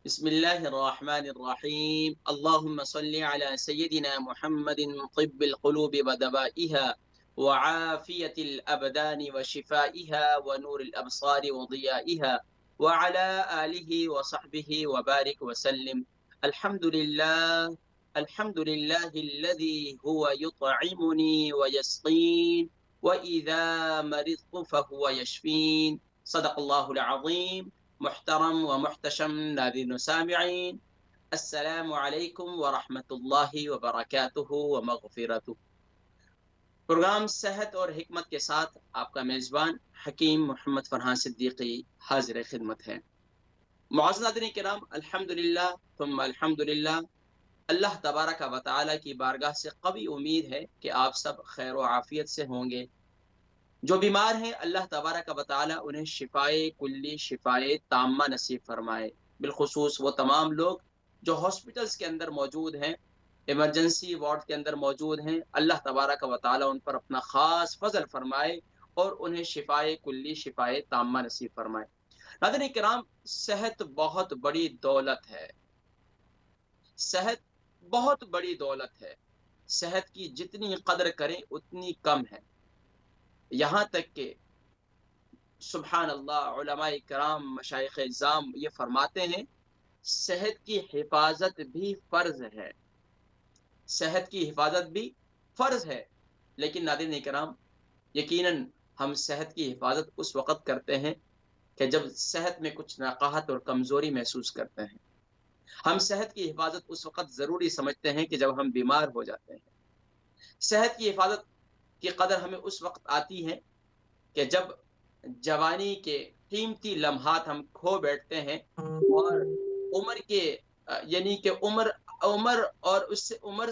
बिस्मिल्लाहिर्रहमानिर्रहीम अल्लाहुम्मा सल्लि अला सय्यिदिना मुहम्मदिन तिब्बिल क़ुलूबि व दवाइहा व आफ़ियतिल अबदानि व शिफ़ाइहा व नूरिल अबसारि व ज़ियाइहा व अला आलिहि व सहबिहि व बारिक व सल्लिम। अल्हम्दुलिल्लाहिल्लज़ी हुवा युत्इमुनी व यस्क़ीन व इज़ा मरिज़्तु फ़हुव यशफ़ीन। सदक़ल्लाहुल अज़ीम। मुहतरम व मुहतशम नाज़रीन व सामिईन, अस्सलामु अलैकुम व रहमतुल्लाहि व बरकातुहू व मग़फ़िरतुहू। प्रोग्राम सेहत और हिकमत के साथ आपका मेज़बान हकीम मोहम्मद फरहान सिद्दीकी हाज़िर खिदमत है। मुअज़्ज़ज़ नाज़रीन किराम, अल्हम्दुलिल्लाह थुम्मा अल्हम्दुलिल्लाह। अल्लाह तबारक व तआला की बारगाह से क़वी उम्मीद है कि आप सब खैर व आफ़ियत से होंगे। जो बीमार हैं अल्लाह तबारक व तआला उन्हें शिफाए कुल्ली शिफाए ताम्मा नसीब फरमाए। बिलखुसूस वो तमाम लोग जो हॉस्पिटल्स के अंदर मौजूद हैं, इमरजेंसी वार्ड के अंदर मौजूद हैं, अल्लाह तबारक व तआला उन पर अपना ख़ास फजल फरमाए और उन्हें शिफाए कुल्ली शिफाए ताम्मा नसीब फरमाए। नाज़रीन किराम, सेहत बहुत बड़ी दौलत है। सेहत बहुत बड़ी दौलत है। सेहत की जितनी कदर करें उतनी कम है। यहाँ तक कि सुभान अल्लाह, उलमाए किराम मशाइख़ इज़्ज़ाम ये फरमाते हैं सेहत की हिफाजत भी फ़र्ज़ है। सेहत की हिफाजत भी फ़र्ज़ है। लेकिन नाज़रीन किराम, यकीनन हम सेहत की हिफाजत उस वक़्त करते हैं कि जब सेहत में कुछ नक़ाहत और कमज़ोरी महसूस करते हैं। हम सेहत की हिफाजत उस वक़्त ज़रूरी समझते हैं कि जब हम बीमार हो जाते हैं। सेहत की हिफाजत की कदर हमें उस वक़्त आती है कि जब जवानी के कीमती लम्हात हम खो बैठते हैं और उम्र के यानी कि उम्र उम्र और उससे उम्र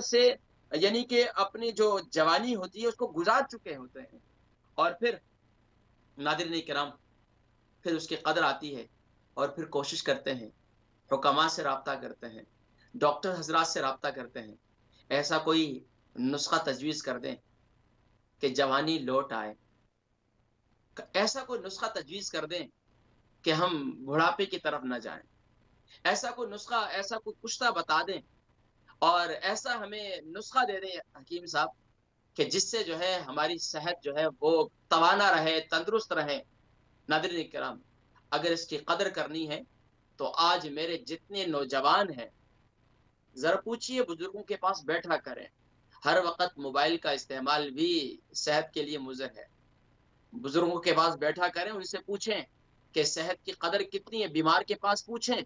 से यानी कि अपनी जो जवानी होती है उसको गुजार चुके होते हैं। और फिर नाज़रीन किराम, फिर उसकी कदर आती है और फिर कोशिश करते हैं, हुक्मा से राब्ता करते हैं, डॉक्टर हज़रात से राब्ता करते हैं, ऐसा कोई नुस्खा तजवीज़ कर दें कि जवानी लौट आए। ऐसा कोई नुस्खा तजवीज़ कर दें कि हम बुढ़ापे की तरफ न जाएँ। ऐसा कोई नुस्खा, ऐसा कोई पुश्ता बता दें और ऐसा हमें नुस्खा दे दें हकीम साहब कि जिससे जो है हमारी सेहत जो है वो तवाना रहे, तंदुरुस्त रहे। नाज़रीन किराम, अगर इसकी कदर करनी है तो आज मेरे जितने नौजवान हैं, ज़रा पूछिए बुजुर्गों के पास बैठा करें। हर वक़्त मोबाइल का इस्तेमाल भी सेहत के लिए मुज़र है। बुजुर्गों के पास बैठा करें, उनसे पूछें कि सेहत की कदर कितनी है। बीमार के पास पूछें,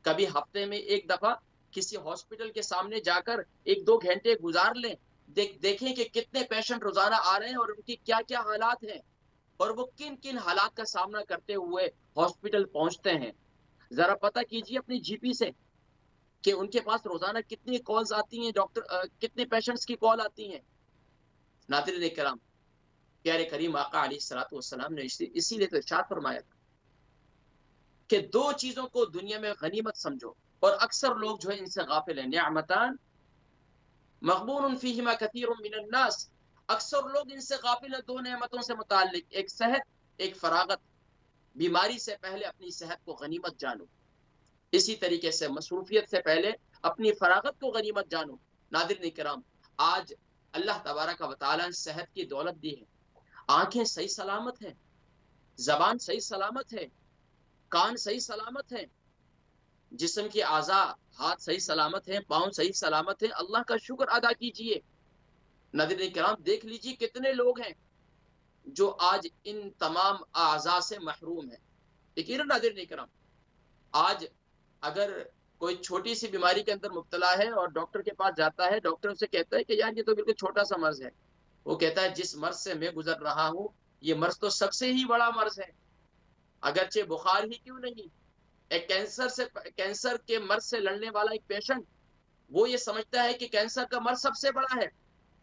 कभी हफ्ते में एक दफा किसी हॉस्पिटल के सामने जाकर 1-2 घंटे गुजार लें। देखें कि कितने पेशेंट रोजाना आ रहे हैं और उनकी क्या-क्या हालात हैं और वो किन-किन हालात का सामना करते हुए हॉस्पिटल पहुंचते हैं। जरा पता कीजिए अपनी जीपी से कि उनके पास रोजाना कितनी कॉल्स आती हैं, कितने पेशेंट्स की कॉल आती हैं। नाज़रीन किराम, प्यारे करीम आका अलैहिस्सलातु वस्सलाम ने इसीलिए तो इरशाद फरमाया था कि 2 चीज़ों को दुनिया में गनीमत समझो और अक्सर लोग जो है इनसे गाफिल हैं। निअमतान मग़बूनुन फ़ीहिमा कसीरुम मिनन नास, अक्सर लोग इनसे गाफिल हैं 2 नेमतों से मुताल्लिक, एक सेहत, एक फरागत। बीमारी से पहले अपनी सेहत को गनीमत जानो। इसी तरीके से मसरूफियत से पहले अपनी फरागत को गनीमत जानो। नाज़रीन किराम, आज अल्लाह तबारक व तआला ने सेहत की दौलत दी है। आँखें सही सलामत हैं, ज़बान सही सलामत है, कान सही सलामत है, जिस्म के आज़ा, हाथ सही सलामत हैं, पाँव सही सलामत हैं। अल्लाह का शुक्र अदा कीजिए। नाज़रीन किराम, देख लीजिए कितने लोग हैं जो आज इन तमाम आज़ा से महरूम हैं। यकीनन नाज़रीन किराम, आज अगर कोई छोटी सी बीमारी के अंदर मुब्तला है और डॉक्टर के पास जाता है, डॉक्टर उसे कहता है कि यार ये तो बिल्कुल छोटा सा मर्ज है। वो कहता है जिस मर्ज से मैं गुजर रहा हूँ, ये मर्ज तो सबसे ही बड़ा मर्ज है, अगरचे बुखार ही क्यों नहीं। एक कैंसर के मर्ज से लड़ने वाला एक पेशेंट, वो ये समझता है कि कैंसर का मर्ज सबसे बड़ा है।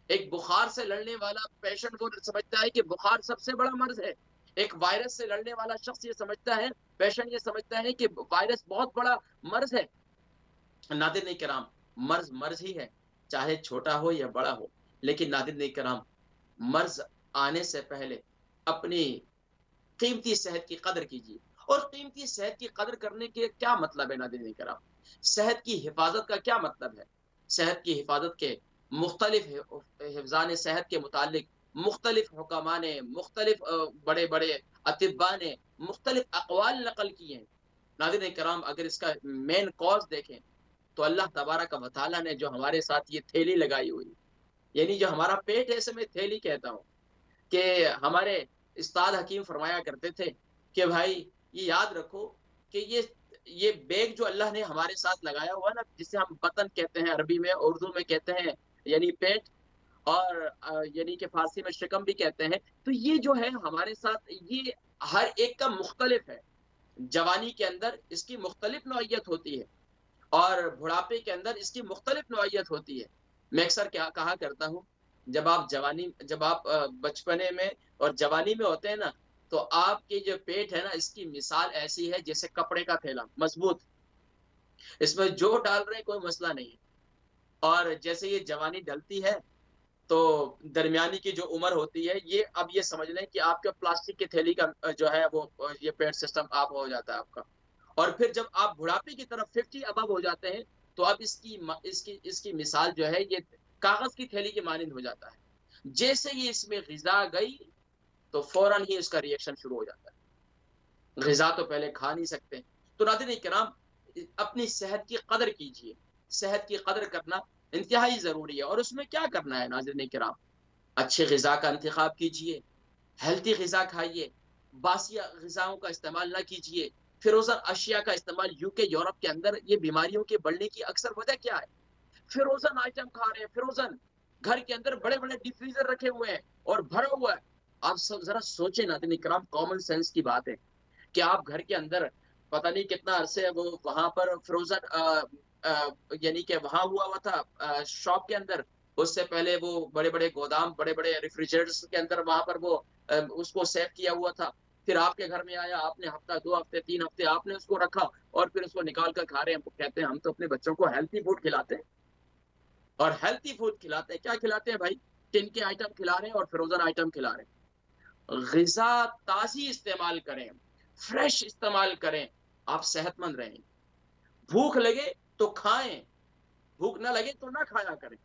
एक बुखार से लड़ने वाला पेशेंट वो समझता है कि बुखार सबसे बड़ा मर्ज है। एक वायरस से लड़ने वाला शख्स ये समझता है, पेशेंट ये समझता है कि वायरस बहुत बड़ा मर्ज है। नादिर किराम, मर्ज मर्ज ही है, चाहे छोटा हो या बड़ा हो। लेकिन नादिर किराम, मर्ज आने से पहले अपनी कीमती सेहत की कदर कीजिए और कीमती सेहत की कदर करने के क्या मतलब है नाज़रीन किराम? सेहत की हिफाजत का क्या मतलब है? सेहत की हिफाजत के मुख्तलिफ हिफ़्ज़ान सेहत के मुतालिक मुख्तलिफ हुक्मा ने, मुख्तलिफ बड़े-बड़े अतिब्बा ने मुख्तलिफ अक़वाल नक़ल किए हैं। नाज़रीन किराम, अगर इसका मेन कॉज़ देखें तो अल्लाह तबारक व तआला ने जो हमारे साथ ये थैली लगाई हुई है, यानी जो हमारा पेट है, इसे मैं थैली कहता हूँ। कि हमारे उस्ताद हकीम फरमाया करते थे कि भाई ये याद रखो कि ये बैग जो अल्लाह ने हमारे साथ लगाया हुआ है ना, जिसे हम बतन कहते हैं अरबी में, उर्दू में कहते हैं यानी पेट, और यानी कि फारसी में शिकम भी कहते हैं। तो ये जो है हमारे साथ, ये हर एक का मुख्तलिफ है। जवानी के अंदर इसकी मुख्तलिफ नौइयत होती है और बुढ़ापे के अंदर इसकी मुख्तलिफ नौइयत होती है। मैं अक्सर क्या कहा करता हूँ, जब आप बचपने में और जवानी में होते हैं ना, तो आपके जो पेट है ना, इसकी मिसाल ऐसी है जैसे कपड़े का थैला, मजबूत। इसमें जो डाल रहे हैं कोई मसला नहीं है। और जैसे ये जवानी ढलती है, तो दरमियानी की जो उम्र होती है, ये अब ये समझ लें कि आपके प्लास्टिक की थैली का जो है वो ये पेट सिस्टम आप हो जाता है आपका। और फिर जब आप बुढ़ापे की तरफ 50 अबव हो जाते हैं, तो अब इसकी इसकी मिसाल जो है ये कागज की थैली के मानिंद हो जाता है। जैसे ही इसमें ग़िज़ा गई, तो फ़ौरन ही इसका रिएक्शन शुरू हो जाता है। ग़िज़ा तो पहले खा नहीं सकते। तो नाज़रीन किराम, अपनी सेहत की कदर कीजिए। सेहत की कदर करना इंतहाई ज़रूरी है। और उसमें क्या करना है नाज़रीन किराम? अच्छी ग़िज़ा का इंतखाब कीजिए, हेल्दी ग़िज़ा खाइए, बासिया ग़िज़ाओं का इस्तेमाल ना कीजिए, फ़िरोज़न अशिया का इस्तेमाल। यूके, यूरोप के अंदर ये बीमारियों के बढ़ने की अक्सर वजह क्या है? फ़िरोज़न आइटम खा रहे हैं, फ़िरोज़न। घर के अंदर बड़े-बड़े डीप फ्रीज़र रखे हुए हैं और भरा हुआ है। आप सब ज़रा सोचें नाज़रीन इकराम, कॉमन सेंस की बात है कि आप घर के अंदर पता नहीं कितना अरसे वो वहाँ पर फ़्रोज़न यानी कि वहाँ हुआ हुआ था शॉप के अंदर। उससे पहले वो बड़े-बड़े गोदाम, बड़े-बड़े रेफ्रिजरेटर्स के अंदर वहाँ पर वो उसको सेव किया हुआ था। फिर आपके घर में आया, आपने हफ़्ता, 2 हफ़्ते, 3 हफ़्ते आपने उसको रखा और फिर उसको निकाल कर खा रहे हैं। हम कहते हैं हम तो अपने बच्चों को हेल्थी फूड खिलाते हैं। और हेल्थी फूड खिलाते हैं, क्या खिलाते हैं भाई? टिन के आइटम खिला रहे हैं और फ्रोज़न आइटम खिला रहे हैं। ग़िज़ा ताज़ी इस्तेमाल करें, फ्रेश इस्तेमाल करें, आप सेहतमंद रहेंगे। भूख लगे तो खाएँ, भूख ना लगे तो ना खाया करें।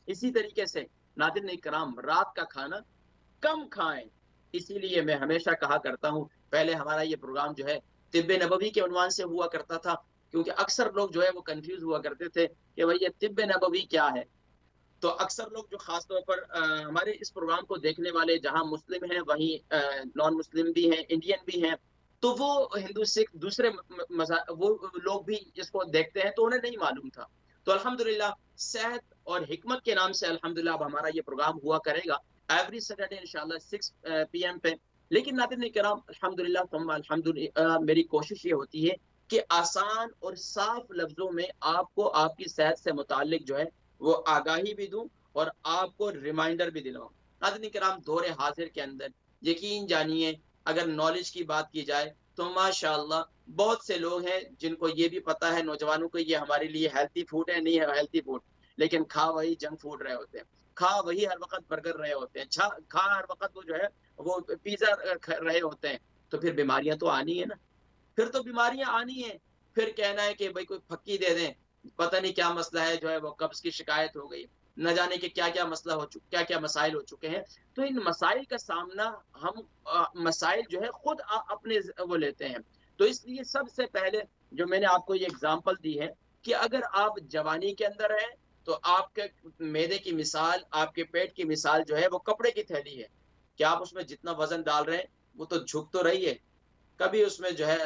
इसी तरीके से नाज़रीन इकराम, रात का खाना कम खाएँ। इसीलिए मैं हमेशा कहा करता हूँ, पहले हमारा ये प्रोग्राम जो है तिब्बे नबवी के उन्वान से हुआ करता था, क्योंकि अक्सर लोग जो है वो कन्फ्यूज़ हुआ करते थे कि भई ये तिब्बे नबवी क्या है? तो अक्सर लोग जो ख़ास तौर पर हमारे इस प्रोग्राम को देखने वाले जहाँ मुस्लिम हैं, वहीं नॉन मुस्लिम भी हैं, इंडियन भी हैं, तो वो हिंदू, सिख, दूसरे म म मज़ा वो लोग भी इसको देखते हैं, तो उन्हें नहीं मालूम था। तो अल्हम्दुलिल्लाह, सेहत और हिकमत के नाम से अल्हम्दुलिल्लाह अब हमारा ये प्रोग्राम हुआ करेगा एवरी सैटरडे इंशाअल्लाह 6 पीएम पे। लेकिन नाज़रीन किराम, अल्हम्दुलिल्लाह सुम्मा मेरी कोशिश ये होती है कि आसान और साफ लफ्ज़ों में आपको आपकी सेहत से मुताल्लिक जो है वो आगाही भी दूँ और आपको रिमाइंडर भी दिलवाऊँ। नाज़रीन किराम, दौर हाज़िर के अंदर यकीन जानिए, अगर नॉलेज की बात की जाए तो माशाअल्लाह बहुत से लोग हैं जिनको ये भी पता है, नौजवानों को, ये हमारे लिए हेल्थी फूड है, नहीं है हेल्थी फूड, लेकिन खा वही जंक फूड रहे होते हैं। खा वही हर वक़्त बर्गर रहे होते हैं। खा हर वक़्त वो जो है वो पिज़्ज़ा ख रहे होते हैं। तो फिर बीमारियाँ तो आनी है ना। फिर तो बीमारियाँ आनी है। फिर कहना है कि भई कोई फक्की दे दें, पता नहीं क्या मसला है, जो है वो कब्ज़ की शिकायत हो गई। न जाने के क्या-क्या मसला हो चु क्या-क्या मसाइल हो चुके हैं। तो इन मसाइल का सामना हम मसाइल जो है खुद अपने वो लेते हैं। तो इसलिए सबसे पहले जो मैंने आपको ये एग्ज़ाम्पल दी है कि अगर आप जवानी के अंदर हैं, तो आपके मैदे की मिसाल, आपके पेट की मिसाल जो है वो कपड़े की थैली है, कि आप उसमें जितना वज़न डाल रहे हैं, वो तो झुक तो रही है। कभी उसमें जो है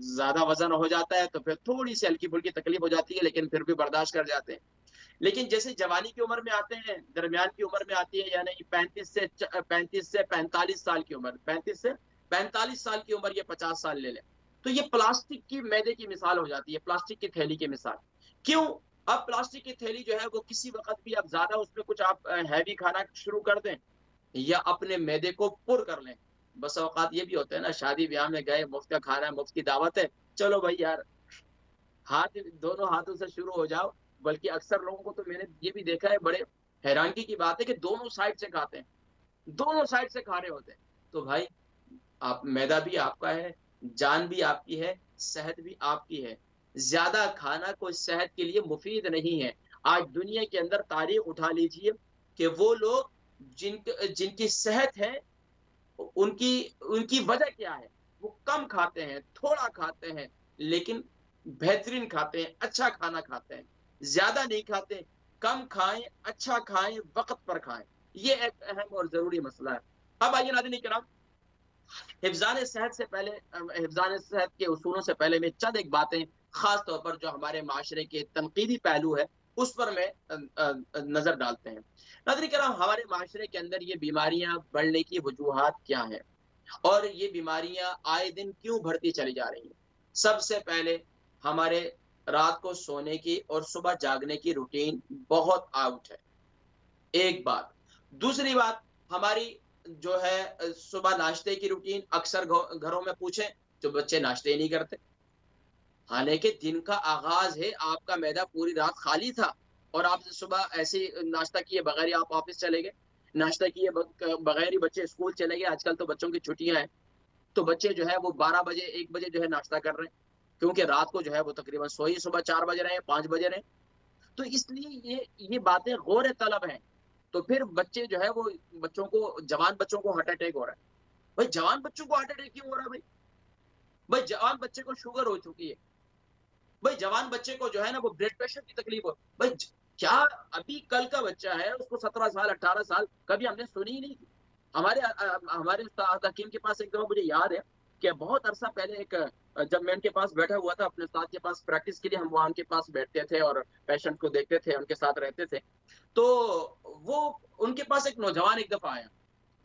ज़्यादा वज़न हो जाता है, तो फिर थोड़ी-सी हल्की-फुल्की तकलीफ़ हो जाती है, लेकिन फिर भी बर्दाश्त कर जाते हैं। लेकिन जैसे जवानी की उम्र में आते हैं, दरमियान की उम्र में आती है, यानी 35 से 45 साल की उम्र, 35 से 45 साल की उम्र, ये 50 साल ले लें। तो ये प्लास्टिक की मैदे की मिसाल हो जाती है, प्लास्टिक की थैली की मिसाल। क्यों? अब प्लास्टिक की थैली जो है वो किसी वक़्त भी अब ज़्यादा उसमें कुछ आप हैवी खाना शुरू कर दें या अपने मैदे को पुर कर लें। बस औक़ात ये भी होता है ना, शादी-ब्याह में गए, मुफ़्त का खाना है, मुफ़्त की दावत है, चलो भई यार, हाथ दोनों हाथों से शुरू हो जाओ। बल्कि अक्सर लोगों को तो मैंने ये भी देखा है, बड़े हैरानगी की बात है कि दोनों साइड से खाते हैं, दोनों साइड से खा रहे होते हैं। तो भाई, आप मैदा भी आपका है, जान भी आपकी है, सेहत भी आपकी है। ज़्यादा खाना कोई सेहत के लिए मुफ़ीद नहीं है। आज दुनिया के अंदर तारीख़ उठा लीजिए कि वो लोग जिनकी सेहत है, उनकी उनकी वजह क्या है? वो कम खाते हैं, थोड़ा खाते हैं, लेकिन बेहतरीन खाते हैं, अच्छा खाना खाते हैं। ज़्यादा नहीं खाते, कम खाएँ, अच्छा खाएँ, वक़्त पर खाएँ। ये एक अहम और ज़रूरी मसला है। अब आइए नाज़रीन इकराम, हिफ़्ज़ान सेहत से पहले हिफ़्ज़ान सेहत के उसूलों से पहले मैं चंद एक बातें ख़ास तौर पर जो हमारे माशरे के तनकीदी पहलू है, उस पर मैं नज़र डालते हैं। नाज़रीन किराम, हमारे माशरे के अंदर ये बीमारियाँ बढ़ने की वजूहात क्या हैं? और ये बीमारियाँ आए दिन क्यों बढ़ती चली जा रही हैं? सबसे पहले हमारे रात को सोने की और सुबह जागने की रूटीन बहुत आउट है, एक बात। दूसरी बात, हमारी जो है सुबह नाश्ते की रूटीन अक्सर घरों में पूछें, तो बच्चे नाश्ते ही नहीं करते। हालाँकि दिन का आगाज़ है, आपका मैदा पूरी रात खाली था और आप सुबह ऐसे ही नाश्ता किए बगैर ही आप ऑफ़िस चले गए। नाश्ता किए बगैर ही बच्चे स्कूल चले गए, आजकल तो बच्चों की छुट्टियाँ हैं। तो बच्चे जो है वो 12 बजे, 1 बजे जो है नाश्ता कर रहे हैं, क्योंकि रात को जो है वो तकरीबन सो ही सुबह 4 बज रहे हैं, 5 बज रहे हैं। तो इसलिए ये बातें गौर तलब हैं। तो फिर बच्चे जो है वो जवान बच्चों को हार्ट अटैक हो रहा है। भाई जवान बच्चों को हार्ट अटैक क्यों हो रहा है भाई? भाई जवान बच्चे को शुगर हो चुकी है। भाई जवान बच्चे को जो है ना वो ब्लड प्रेशर की तकलीफ हो। भाई क्या अभी कल का बच्चा है, उसको 17 साल 18 साल कभी हमने सुनी ही नहीं थी। हमारे उस्ताद हकीम के पास एक दफा मुझे याद है कि बहुत अरसा पहले जब मैं उनके पास बैठा हुआ था अपने उस्ताद के पास प्रैक्टिस के लिए, हम वहाँ उनके पास बैठते थे और पेशेंट को देखते थे, उनके साथ रहते थे। तो वो उनके पास एक नौजवान एक दफा आया।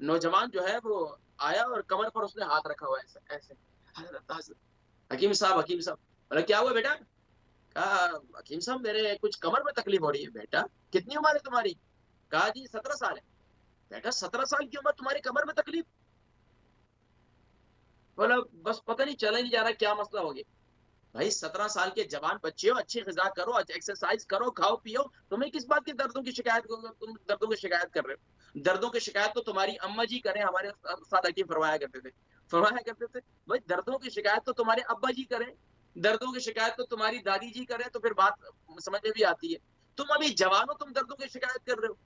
नौजवान जो है वो आया और कमर पर उसने हाथ रखा हुआ है ऐसे ऐसे। हकीम साहब, बोला क्या हुआ बेटा? कहा हकीम साहब मेरे कुछ कमर में तकलीफ हो रही है। बेटा कितनी उम्र है तुम्हारी? कहा जी 17 साल है। बेटा 17 साल की उम्र तुम्हारी कमर में तकलीफ? बोला बस पता नहीं चला ही नहीं जा रहा क्या मसला हो गया। भाई 17 साल के जवान बच्चे हो, अच्छी ग़िज़ा करो, एक्सरसाइज़ करो, खाओ-पियो, तुम्हें किस बात की दर्दों की शिकायत तुम दर्दों की शिकायत कर रहे हो? दर्दों की शिकायत तो तुम्हारी अम्मा जी करें, हमारे उस्ताद हकीम फरमाया करते थे। फरमाया करते थे, भाई दर्दों की शिकायत तो तुम्हारे अब्बा जी करें, दर्दों की शिकायत तो तुम्हारी दादी जी करें, तो फिर बात समझ में भी आती है। तुम अभी जवान हो, तुम दर्दों की शिकायत कर रहे हो।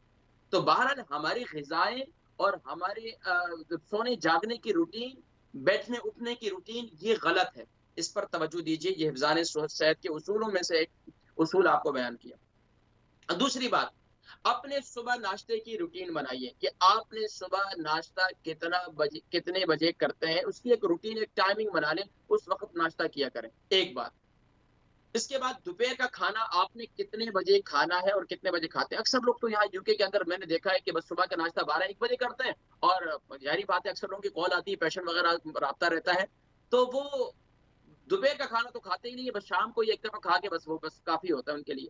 तो बहरहाल हमारी ग़िज़ाएँ और हमारे सोने-जागने की रूटीन, बैठने-उठने की रूटीन ये गलत है। इस पर तवज्जो दीजिए, ये हिफ़्ज़ान सेहत के उसूलों में से एक उसूल आपको बयान किया। दूसरी बात, अपने सुबह नाश्ते की रूटीन बनाइए कि आपने सुबह नाश्ता कितने बजे करते हैं, उसकी एक रूटीन, एक टाइमिंग बना लें, उस वक़्त नाश्ता किया करें, एक बात। इसके बाद दोपहर का खाना आपने कितने बजे खाना है और कितने बजे खाते हैं? अक्सर लोग तो यहाँ यूके के अंदर मैंने देखा है कि बस सुबह का नाश्ता 12-1 बजे करते हैं और ज़ाहिर बात है अक्सर लोगों की कॉल आती है, पेशेंट वगैरह राब्ता रहता है, तो वो दोपहर का खाना तो खाते ही नहीं है, बस शाम को ही एक दफ़ा खा के बस काफ़ी होता है उनके लिए।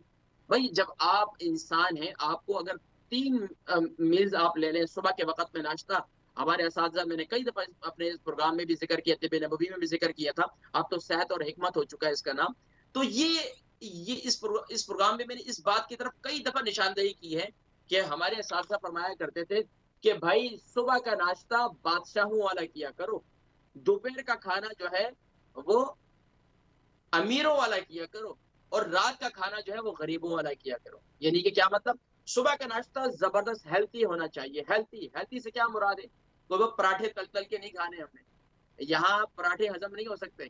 भई जब आप इंसान हैं, आपको अगर 3 मील्स आप ले लें, सुबह के वक़्त में नाश्ता, हमारे असातिज़ा, मैंने कई दफ़ा अपने इस प्रोग्राम में भी ज़िक्र किया, तिब-ए-नबवी में भी ज़िक्र किया था, अब तो सेहत और हिकमत हो चुका है इसका नाम। तो इस प्रोग्राम में मैंने इस बात की तरफ कई दफ़ा निशानदेही की है कि हमारे असातिज़ा फरमाया करते थे कि भाई सुबह का नाश्ता बादशाहों वाला किया करो, दोपहर का खाना जो है वो अमीरों वाला किया करो और रात का खाना जो है वो गरीबों वाला किया करो। यानी कि क्या मतलब? सुबह का नाश्ता ज़बरदस्त हेल्दी होना चाहिए। हेल्दी से क्या मुराद है? तो वो पराठे तल-तल के नहीं खाने हमने। यहाँ पराठे हज़म नहीं हो सकते।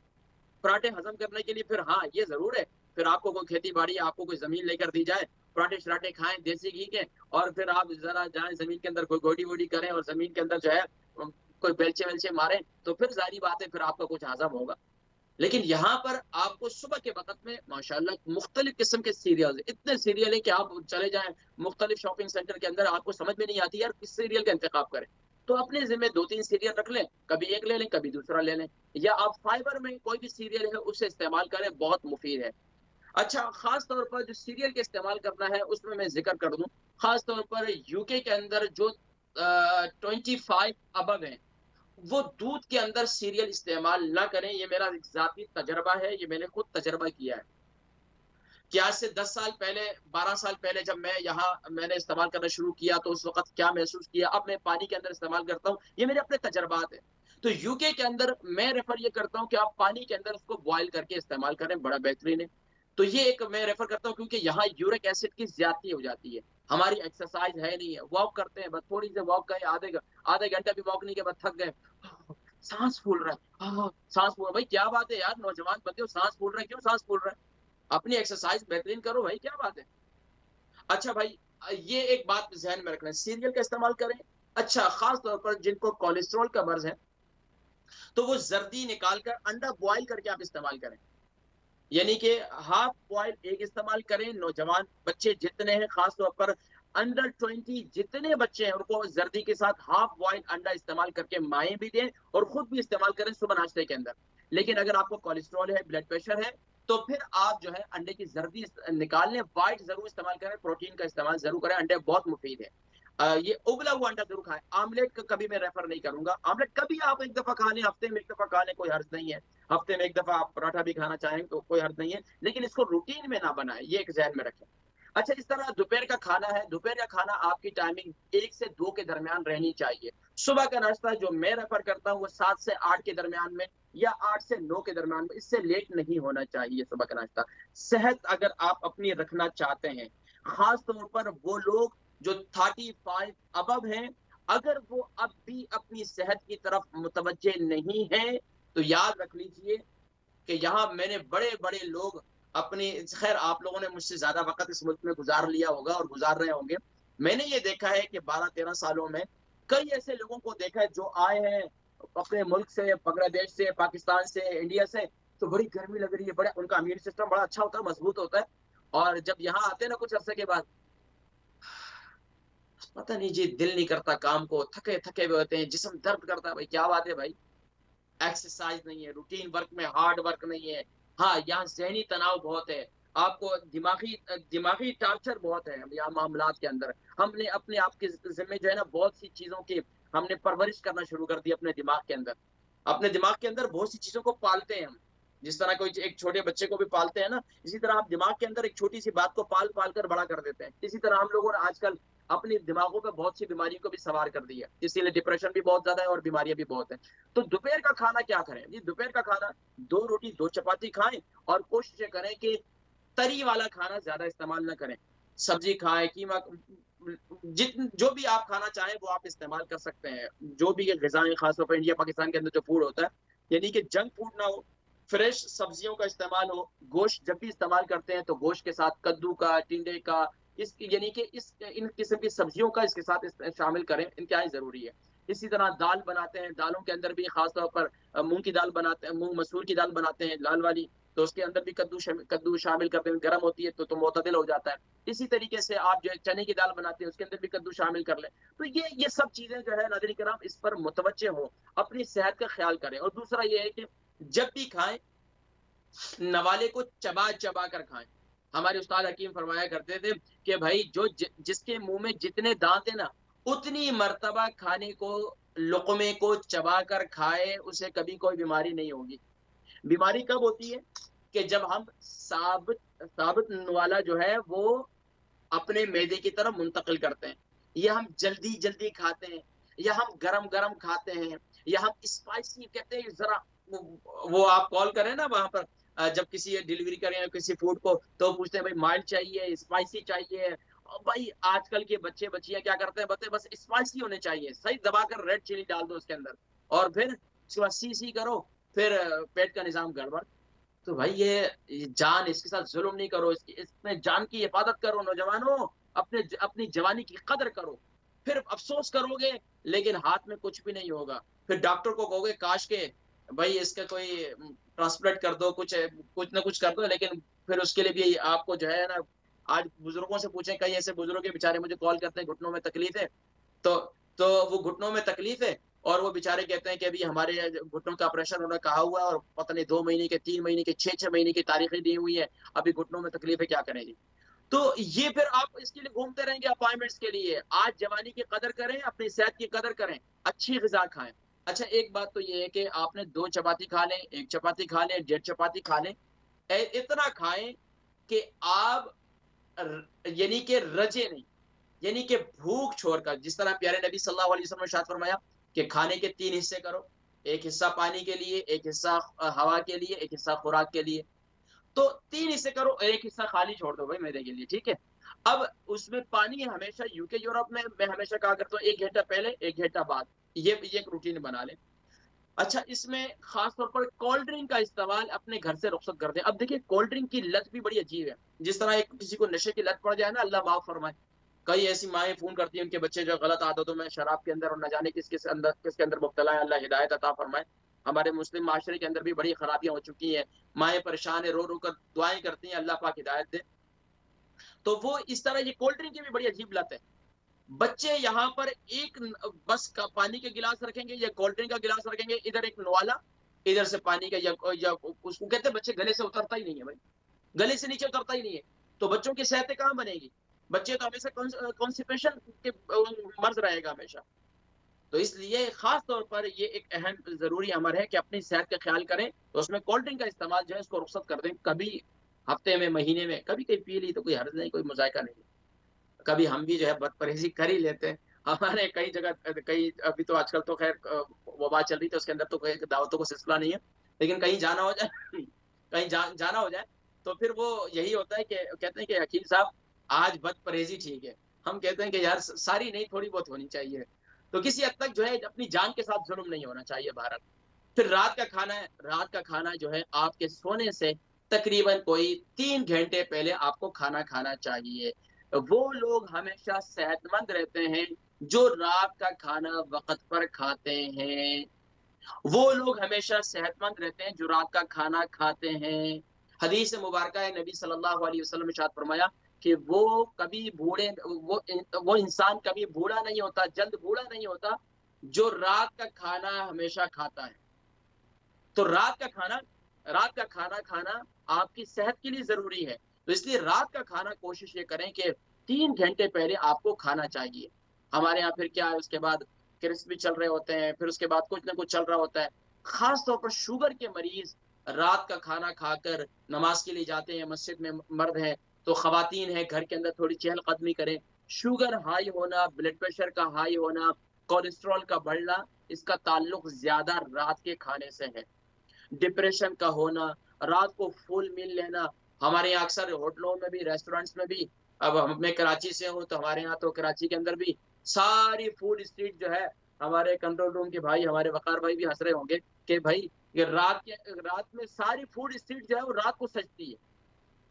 पराठे हज़म करने के लिए फिर हाँ, ये ज़रूर है, फिर आपको कोई खेती-बाड़ी, आपको कोई ज़मीन लेकर दी जाए, पराठे-शराठे खाएँ देसी घी के और फिर आप ज़रा जाएँ ज़मीन के अंदर कोई गोडी-वोडी करें और ज़मीन के अंदर जो है कोई बेलचे-वेलचे मारें, तो फिर ज़ाहिर बात है फिर आपका कुछ हज़म होगा। लेकिन यहाँ पर आपको सुबह के वक़्त में माशाअल्लाह मुख्तलिफ़ किस्म के सीरियल्स, इतने सीरियल हैं कि आप चले जाएँ मुख्तलिफ़ शॉपिंग सेंटर के अंदर, आपको समझ में नहीं आती यार किस सीरियल का इंतख़ाब करें। तो अपने ज़िम्मे 2-3 सीरियल रख लें, कभी एक ले लें, कभी दूसरा ले लें, या आप फाइबर में कोई भी सीरियल है उसे इस्तेमाल करें, बहुत मुफ़ीद है। अच्छा, ख़ास तौर पर जो सीरियल का इस्तेमाल करना है उसमें मैं ज़िक्र कर दूँ, ख़ास तौर पर यूके के अंदर जो 25 अबव हैं, वो दूध के अंदर सीरियल इस्तेमाल ना करें, ये मेरा एक ज़ाती तजुर्बा है, ये मैंने खुद तजुर्बा किया है। कि आज से 10 साल पहले, 12 साल पहले जब मैंने इस्तेमाल करना शुरू किया तो उस वक़्त क्या महसूस किया, अब मैं पानी के अंदर इस्तेमाल करता हूँ, ये मेरे अपने तजुर्बात हैं। तो यूके के अंदर मैं रेफर ये करता हूँ कि आप पानी के अंदर उसको बॉयल करके इस्तेमाल करें, बड़ा बेहतरीन है। तो ये एक मैं रेफर करता हूँ, क्योंकि यहाँ यूरिक एसिड की ज्यादती हो जाती है। हमारी एक्सरसाइज है नहीं है, वॉक करते हैं बस, थोड़ी सी वॉक गए, आधे घंटे भी वॉक नहीं के बाद थक गए, सांस फूल रहा है, सांस फूल, भाई क्या बात है यार, नौजवान बंदे हो, सांस फूल रहा है, क्यों सांस फूल रहा है? अपनी एक्सरसाइज बेहतरीन करो भाई, क्या बात है। अच्छा भाई, ये एक बात ध्यान में रखना है, सीरियल का इस्तेमाल करें। अच्छा, खास तौर पर जिनको कोलेस्ट्रॉल का मर्ज है, तो वो जर्दी निकालकर अंडा बॉयल करके आप इस्तेमाल करें, यानी कि हाफ बॉयल एक इस्तेमाल करें। नौजवान बच्चे जितने हैं, खास तौर पर अंडर 20 जितने बच्चे हैं, उनको जर्दी के साथ हाफ बॉयल अंडा इस्तेमाल करके माएँ भी दें और खुद भी इस्तेमाल करें सुबह नाश्ते के अंदर। लेकिन अगर आपको कोलेस्ट्रॉल है, ब्लड प्रेशर है, तो फिर आप जो है अंडे की जर्दी निकाल लें, व्हाइट जरूर इस्तेमाल करें, प्रोटीन का इस्तेमाल जरूर करें, अंडे बहुत मुफीद है। ये उबला हुआ अंडा जरूर खाएं। आमलेट का कभी मैं रेफर नहीं करूंगा, आमलेट कभी आप एक दफा खा लें, हफ्ते में एक दफा खा लें, कोई हर्ज नहीं है। हफ्ते में एक दफा आप पराठा भी खाना चाहें तो कोई हर्ज नहीं है, लेकिन इसको रूटीन में ना बनाए, ये एक जहन में रखें। अच्छा, इस तरह दोपहर का खाना है, दोपहर का खाना आपकी टाइमिंग 1 से 2 के दरमियान रहनी चाहिए। सुबह का नाश्ता जो मैं रेफर करता हूँ वो 7 से 8 के दरमियान में, या 8 से 9 के दरमियान में, इससे लेट नहीं होना चाहिए सुबह का नाश्ता। सेहत अगर आप अपनी रखना चाहते हैं, खास तौर पर वो लोग जो 35 अबव हैं, अगर वो अब भी अपनी सेहत की तरफ मुतवज्जे नहीं है, तो याद रख लीजिए कि यहाँ मैंने बड़े-बड़े लोग अपनी, खैर आप लोगों ने मुझसे ज़्यादा वक़्त इस मुल्क में गुज़ार लिया होगा और गुज़ार रहे होंगे। मैंने ये देखा है कि 12-13 सालों में कई ऐसे लोगों को देखा है जो आए हैं अपने मुल्क से, बांग्लादेश से, पाकिस्तान से, इंडिया से, तो बड़ी गर्मी लग रही है, बड़ा उनका इम्यून सिस्टम बड़ा अच्छा होता है, मज़बूत होता है, और जब यहाँ आते हैं ना कुछ अरसे के बाद, पता नहीं जी, दिल नहीं करता काम को, थके-थके हुए होते हैं, जिस्म दर्द करता है, भाई क्या बात है भाई? एक्सरसाइज नहीं है, रूटीन वर्क में हार्ड वर्क नहीं है। हाँ, यहाँ ज़हनी तनाव बहुत है, आपको दिमागी टॉर्चर बहुत है यहाँ मामलात के अंदर। हमने अपने आप के ज़िम्मे जो है ना, बहुत सी चीज़ों की हमने परवरिश करना शुरू कर दी अपने दिमाग के अंदर। अपने दिमाग के अंदर बहुत सी चीज़ों को पालते हैं हम। जिस तरह कोई एक छोटे बच्चे को भी पालते हैं ना, इसी तरह आप दिमाग के अंदर एक छोटी-सी बात को पाल-पाल कर बड़ा कर देते हैं। इसी तरह हम लोगों ने आजकल अपने दिमागों पे बहुत सी बीमारियों को भी सवार कर दिया। इसीलिए डिप्रेशन भी बहुत ज़्यादा है और बीमारियाँ भी बहुत हैं। तो दोपहर का खाना क्या करें? जी, दोपहर का खाना 2 रोटी, 2 चपाती खाएँ और कोशिश करें कि तरी वाला खाना ज़्यादा इस्तेमाल ना करें। सब्ज़ी खाएँ, कीमा, जो भी आप खाना चाहें वो आप इस्तेमाल कर सकते हैं। जो भी ये ग़िज़ाएँ ख़ास तौर पर इंडिया, पाकिस्तान के अंदर जो फूड होता है, यानी कि जंक फूड ना हो, फ्रेश सब्जियों का इस्तेमाल हो, गोश्त जब भी इस्तेमाल करते हैं तो गोश्त के साथ कद्दू का, टिंडे का, इस यानी कि इस इन किस्म की सब्जियों का इसके साथ शामिल करें, इंतहाई ज़रूरी है। इसी तरह दाल बनाते हैं, दालों के अंदर भी ख़ास तौर पर मूँग की दाल बनाते हैं, मूँग मसूर की दाल बनाते हैं लाल वाली, तो उसके अंदर भी कद्दू शामिल करते हैं, गरम होती है तो मुतदिल हो जाता है। इसी तरीके से आप जो है चने की दाल बनाते हैं, उसके अंदर भी कद्दू शामिल कर लें। तो ये सब चीज़ें जो है नाज़रीन किराम, इस पर मुतवज्जे हों, अपनी सेहत का ख़्याल करें। और दूसरा ये है कि जब भी खाएँ, नवाले को चबा-चबा कर खाएँ। हमारे उस्ताद हकीम फरमाया करते थे कि भाई जिसके मुँह में जितने दाँत हैं ना, उतनी मर्तबा खाने को, लुक़मे को चबा कर खाए, उसे कभी कोई बीमारी नहीं होगी। बीमारी कब होती है? कि जब हम साबित साबित वाला जो है वो अपने मैदे की तरफ मुंतकिल करते हैं, या हम जल्दी-जल्दी खाते हैं, या हम गरम-गरम खाते हैं, या हम स्पाइसी कहते हैं ज़रा, वो आप कॉल करें ना वहाँ पर, जब किसी डिलीवरी करें या किसी फूड को, तो पूछते हैं भाई माइल्ड चाहिए, स्पाइसी चाहिए। भाई आजकल के बच्चे-बच्चियाँ क्या करते हैं, बोलते हैं बस स्पाइसी होने चाहिए, सही दबाकर रेड चिली डाल दो उसके अंदर, और फिर उसके बाद सी-सी करो, फिर पेट का निज़ाम गड़बड़। तो भाई ये जान, इसके साथ ज़ुल्म नहीं करो, इसमें जान की हिफ़ाज़त करो नौजवानों, अपनी जवानी की कदर करो। फिर अफ़सोस करोगे, लेकिन हाथ में कुछ भी नहीं होगा। फिर डॉक्टर को कहोगे काश के भई इसका कोई ट्रांसप्लांट कर दो, कुछ ना कुछ कर दो, लेकिन फिर उसके लिए भी आपको जो है ना, आज बुज़ुर्गों से पूछें, कई ऐसे बुज़ुर्ग हैं बेचारे मुझे कॉल करते हैं, घुटनों में तकलीफ़ है, तो तो वो घुटनों में तकलीफ़ है और वो बेचारे कहते हैं कि अभी हमारे घुटनों का ऑपरेशन होना कहा हुआ है और पता नहीं 2 महीने के, 3 महीने के, 6-6 महीने की तारीखें दी हुई है, अभी घुटनों में तकलीफ़ है, क्या करेंगे? तो ये फिर आप इसके लिए घूमते रहेंगे अपॉइंटमेंट्स के लिए। आज जवानी की कदर करें, अपनी सेहत की कदर करें, अच्छी ग़िज़ा खाएँ। अच्छा, एक बात तो ये है कि आपने 2 चपाती खा लें, 1 चपाती खा लें, डेढ़ चपाती खा लें, इतना खाएँ कि आप यानी कि रजे नहीं, यानी कि भूख छोड़कर, जिस तरह प्यारे नबी सल्लल्लाहु अलैहि वसल्लम ने इरशाद फरमाया कि खाने के 3 हिस्से करो। एक हिस्सा पानी के लिए, एक हिस्सा हवा के लिए, एक हिस्सा खुराक के लिए। तो 3 हिस्से करो, एक हिस्सा खाली छोड़ दो भाई मैदे के लिए, ठीक है? अब उसमें पानी हमेशा यूके यूरोप में मैं हमेशा कहा करता हूँ 1 घंटा पहले, 1 घंटा बाद। ये एक रूटीन बना लें। अच्छा, इसमें खास तौर पर कोल्ड ड्रिंक का इस्तेमाल अपने घर से रुखसत कर दें। अब देखिए कोल्ड ड्रिंक की लत भी बड़ी अजीब है। जिस तरह एक किसी को नशे की लत पड़ जाए ना, अल्लाह माफ फरमाए। कई ऐसी माएँ फ़ोन करती हैं उनके बच्चे जो गलत आदतों में शराब के अंदर और न जाने किसके अंदर मुब्तला है, अल्लाह हिदायत अता फरमाए। हमारे मुस्लिम माशरे के अंदर भी बड़ी खराबियाँ हो चुकी हैं। माएँ परेशान हैं, रो-रो कर दुआएँ करती हैं, अल्लाह पाक हिदायत दे। तो वो इस तरह ये कोल्ड ड्रिंक की भी बड़ी अजीब लत है। बच्चे यहाँ पर एक बस का पानी के गिलास रखेंगे या कोल्ड ड्रिंक का गिलास रखेंगे, इधर एक नवाला, इधर से पानी का या उसको कहते हैं बच्चे गले से उतरता ही नहीं है भाई, गले से नीचे उतरता ही नहीं है। तो बच्चों की सेहतें कहाँ बनेगी? बच्चे तो हमेशा कॉन्स्टिपेशन के मर्ज रहेगा हमेशा। तो इसलिए खास तौर पर ये एक अहम ज़रूरी अमर है कि अपनी सेहत का ख्याल करें, तो उसमें कोल्ड ड्रिंक का इस्तेमाल जो है इसको रुखसत कर दें। कभी हफ्ते में, महीने में कभी-कभी पी ली तो कोई हर्ज नहीं, कोई मज़ायका नहीं। कभी हम भी जो है बदपरहेज़ी कर ही लेते हैं। हमारे कई जगह कई अभी तो आजकल तो ख़ैर वबा चल रही है तो उसके अंदर तो कोई दावतों का सिलसिला नहीं है। लेकिन कहीं जाना हो जाए कहीं जाना हो जाए, तो फिर वो यही होता है कि कहते हैं कि वकील साहब आज बदपरहेज़ी ठीक है। हम कहते हैं कि यार सारी नहीं, थोड़ी बहुत होनी चाहिए। तो किसी हद तक जो है अपनी जान के साथ ज़ुल्म नहीं होना चाहिए बहरहाल। फिर रात का खाना है, रात का खाना जो है आपके सोने से तकरीबन कोई 3 घंटे पहले आपको खाना खाना चाहिए। वो लोग हमेशा सेहतमंद रहते हैं जो रात का खाना वक़्त पर खाते हैं। वो लोग हमेशा सेहतमंद रहते हैं जो रात का खाना खाते हैं। हदीस मुबारका है, नबी सल्लल्लाहु अलैहि वसल्लम ने इरशाद फरमाया कि वो इंसान कभी बूढ़ा नहीं होता, जल्द बूढ़ा नहीं होता, जो रात का खाना हमेशा खाता है। तो रात का खाना खाना आपकी सेहत के लिए ज़रूरी है। तो इसलिए रात का खाना कोशिश ये करें कि 3 घंटे पहले आपको खाना चाहिए। हमारे यहाँ फिर क्या है, उसके बाद क्रिस्प भी चल रहे होते हैं, फिर उसके बाद कुछ ना कुछ चल रहा होता है। ख़ास तौर पर शुगर के मरीज़ रात का खाना खाकर नमाज़ के लिए जाते हैं, मस्जिद में मर्द हैं, तो ख़वातीन हैं घर के अंदर थोड़ी चहलकदमी करें। शुगर हाई होना, ब्लड प्रेशर का हाई होना, कोलेस्टेरोल का बढ़ना, इसका ताल्लुक ज़्यादा रात के खाने से है। डिप्रेशन का होना, रात को फुल मील लेना, हमारे यहाँ अक्सर होटलों में भी, रेस्टोरेंट्स में भी, अब मैं कराची से हूँ तो हमारे यहाँ तो कराची के अंदर भी सारी फूड स्ट्रीट जो है, हमारे कंट्रोल रूम के भाई, हमारे वकार भाई भी हँस रहे होंगे कि भाई ये रात में सारी फूड स्ट्रीट जो है वो रात को सजती है।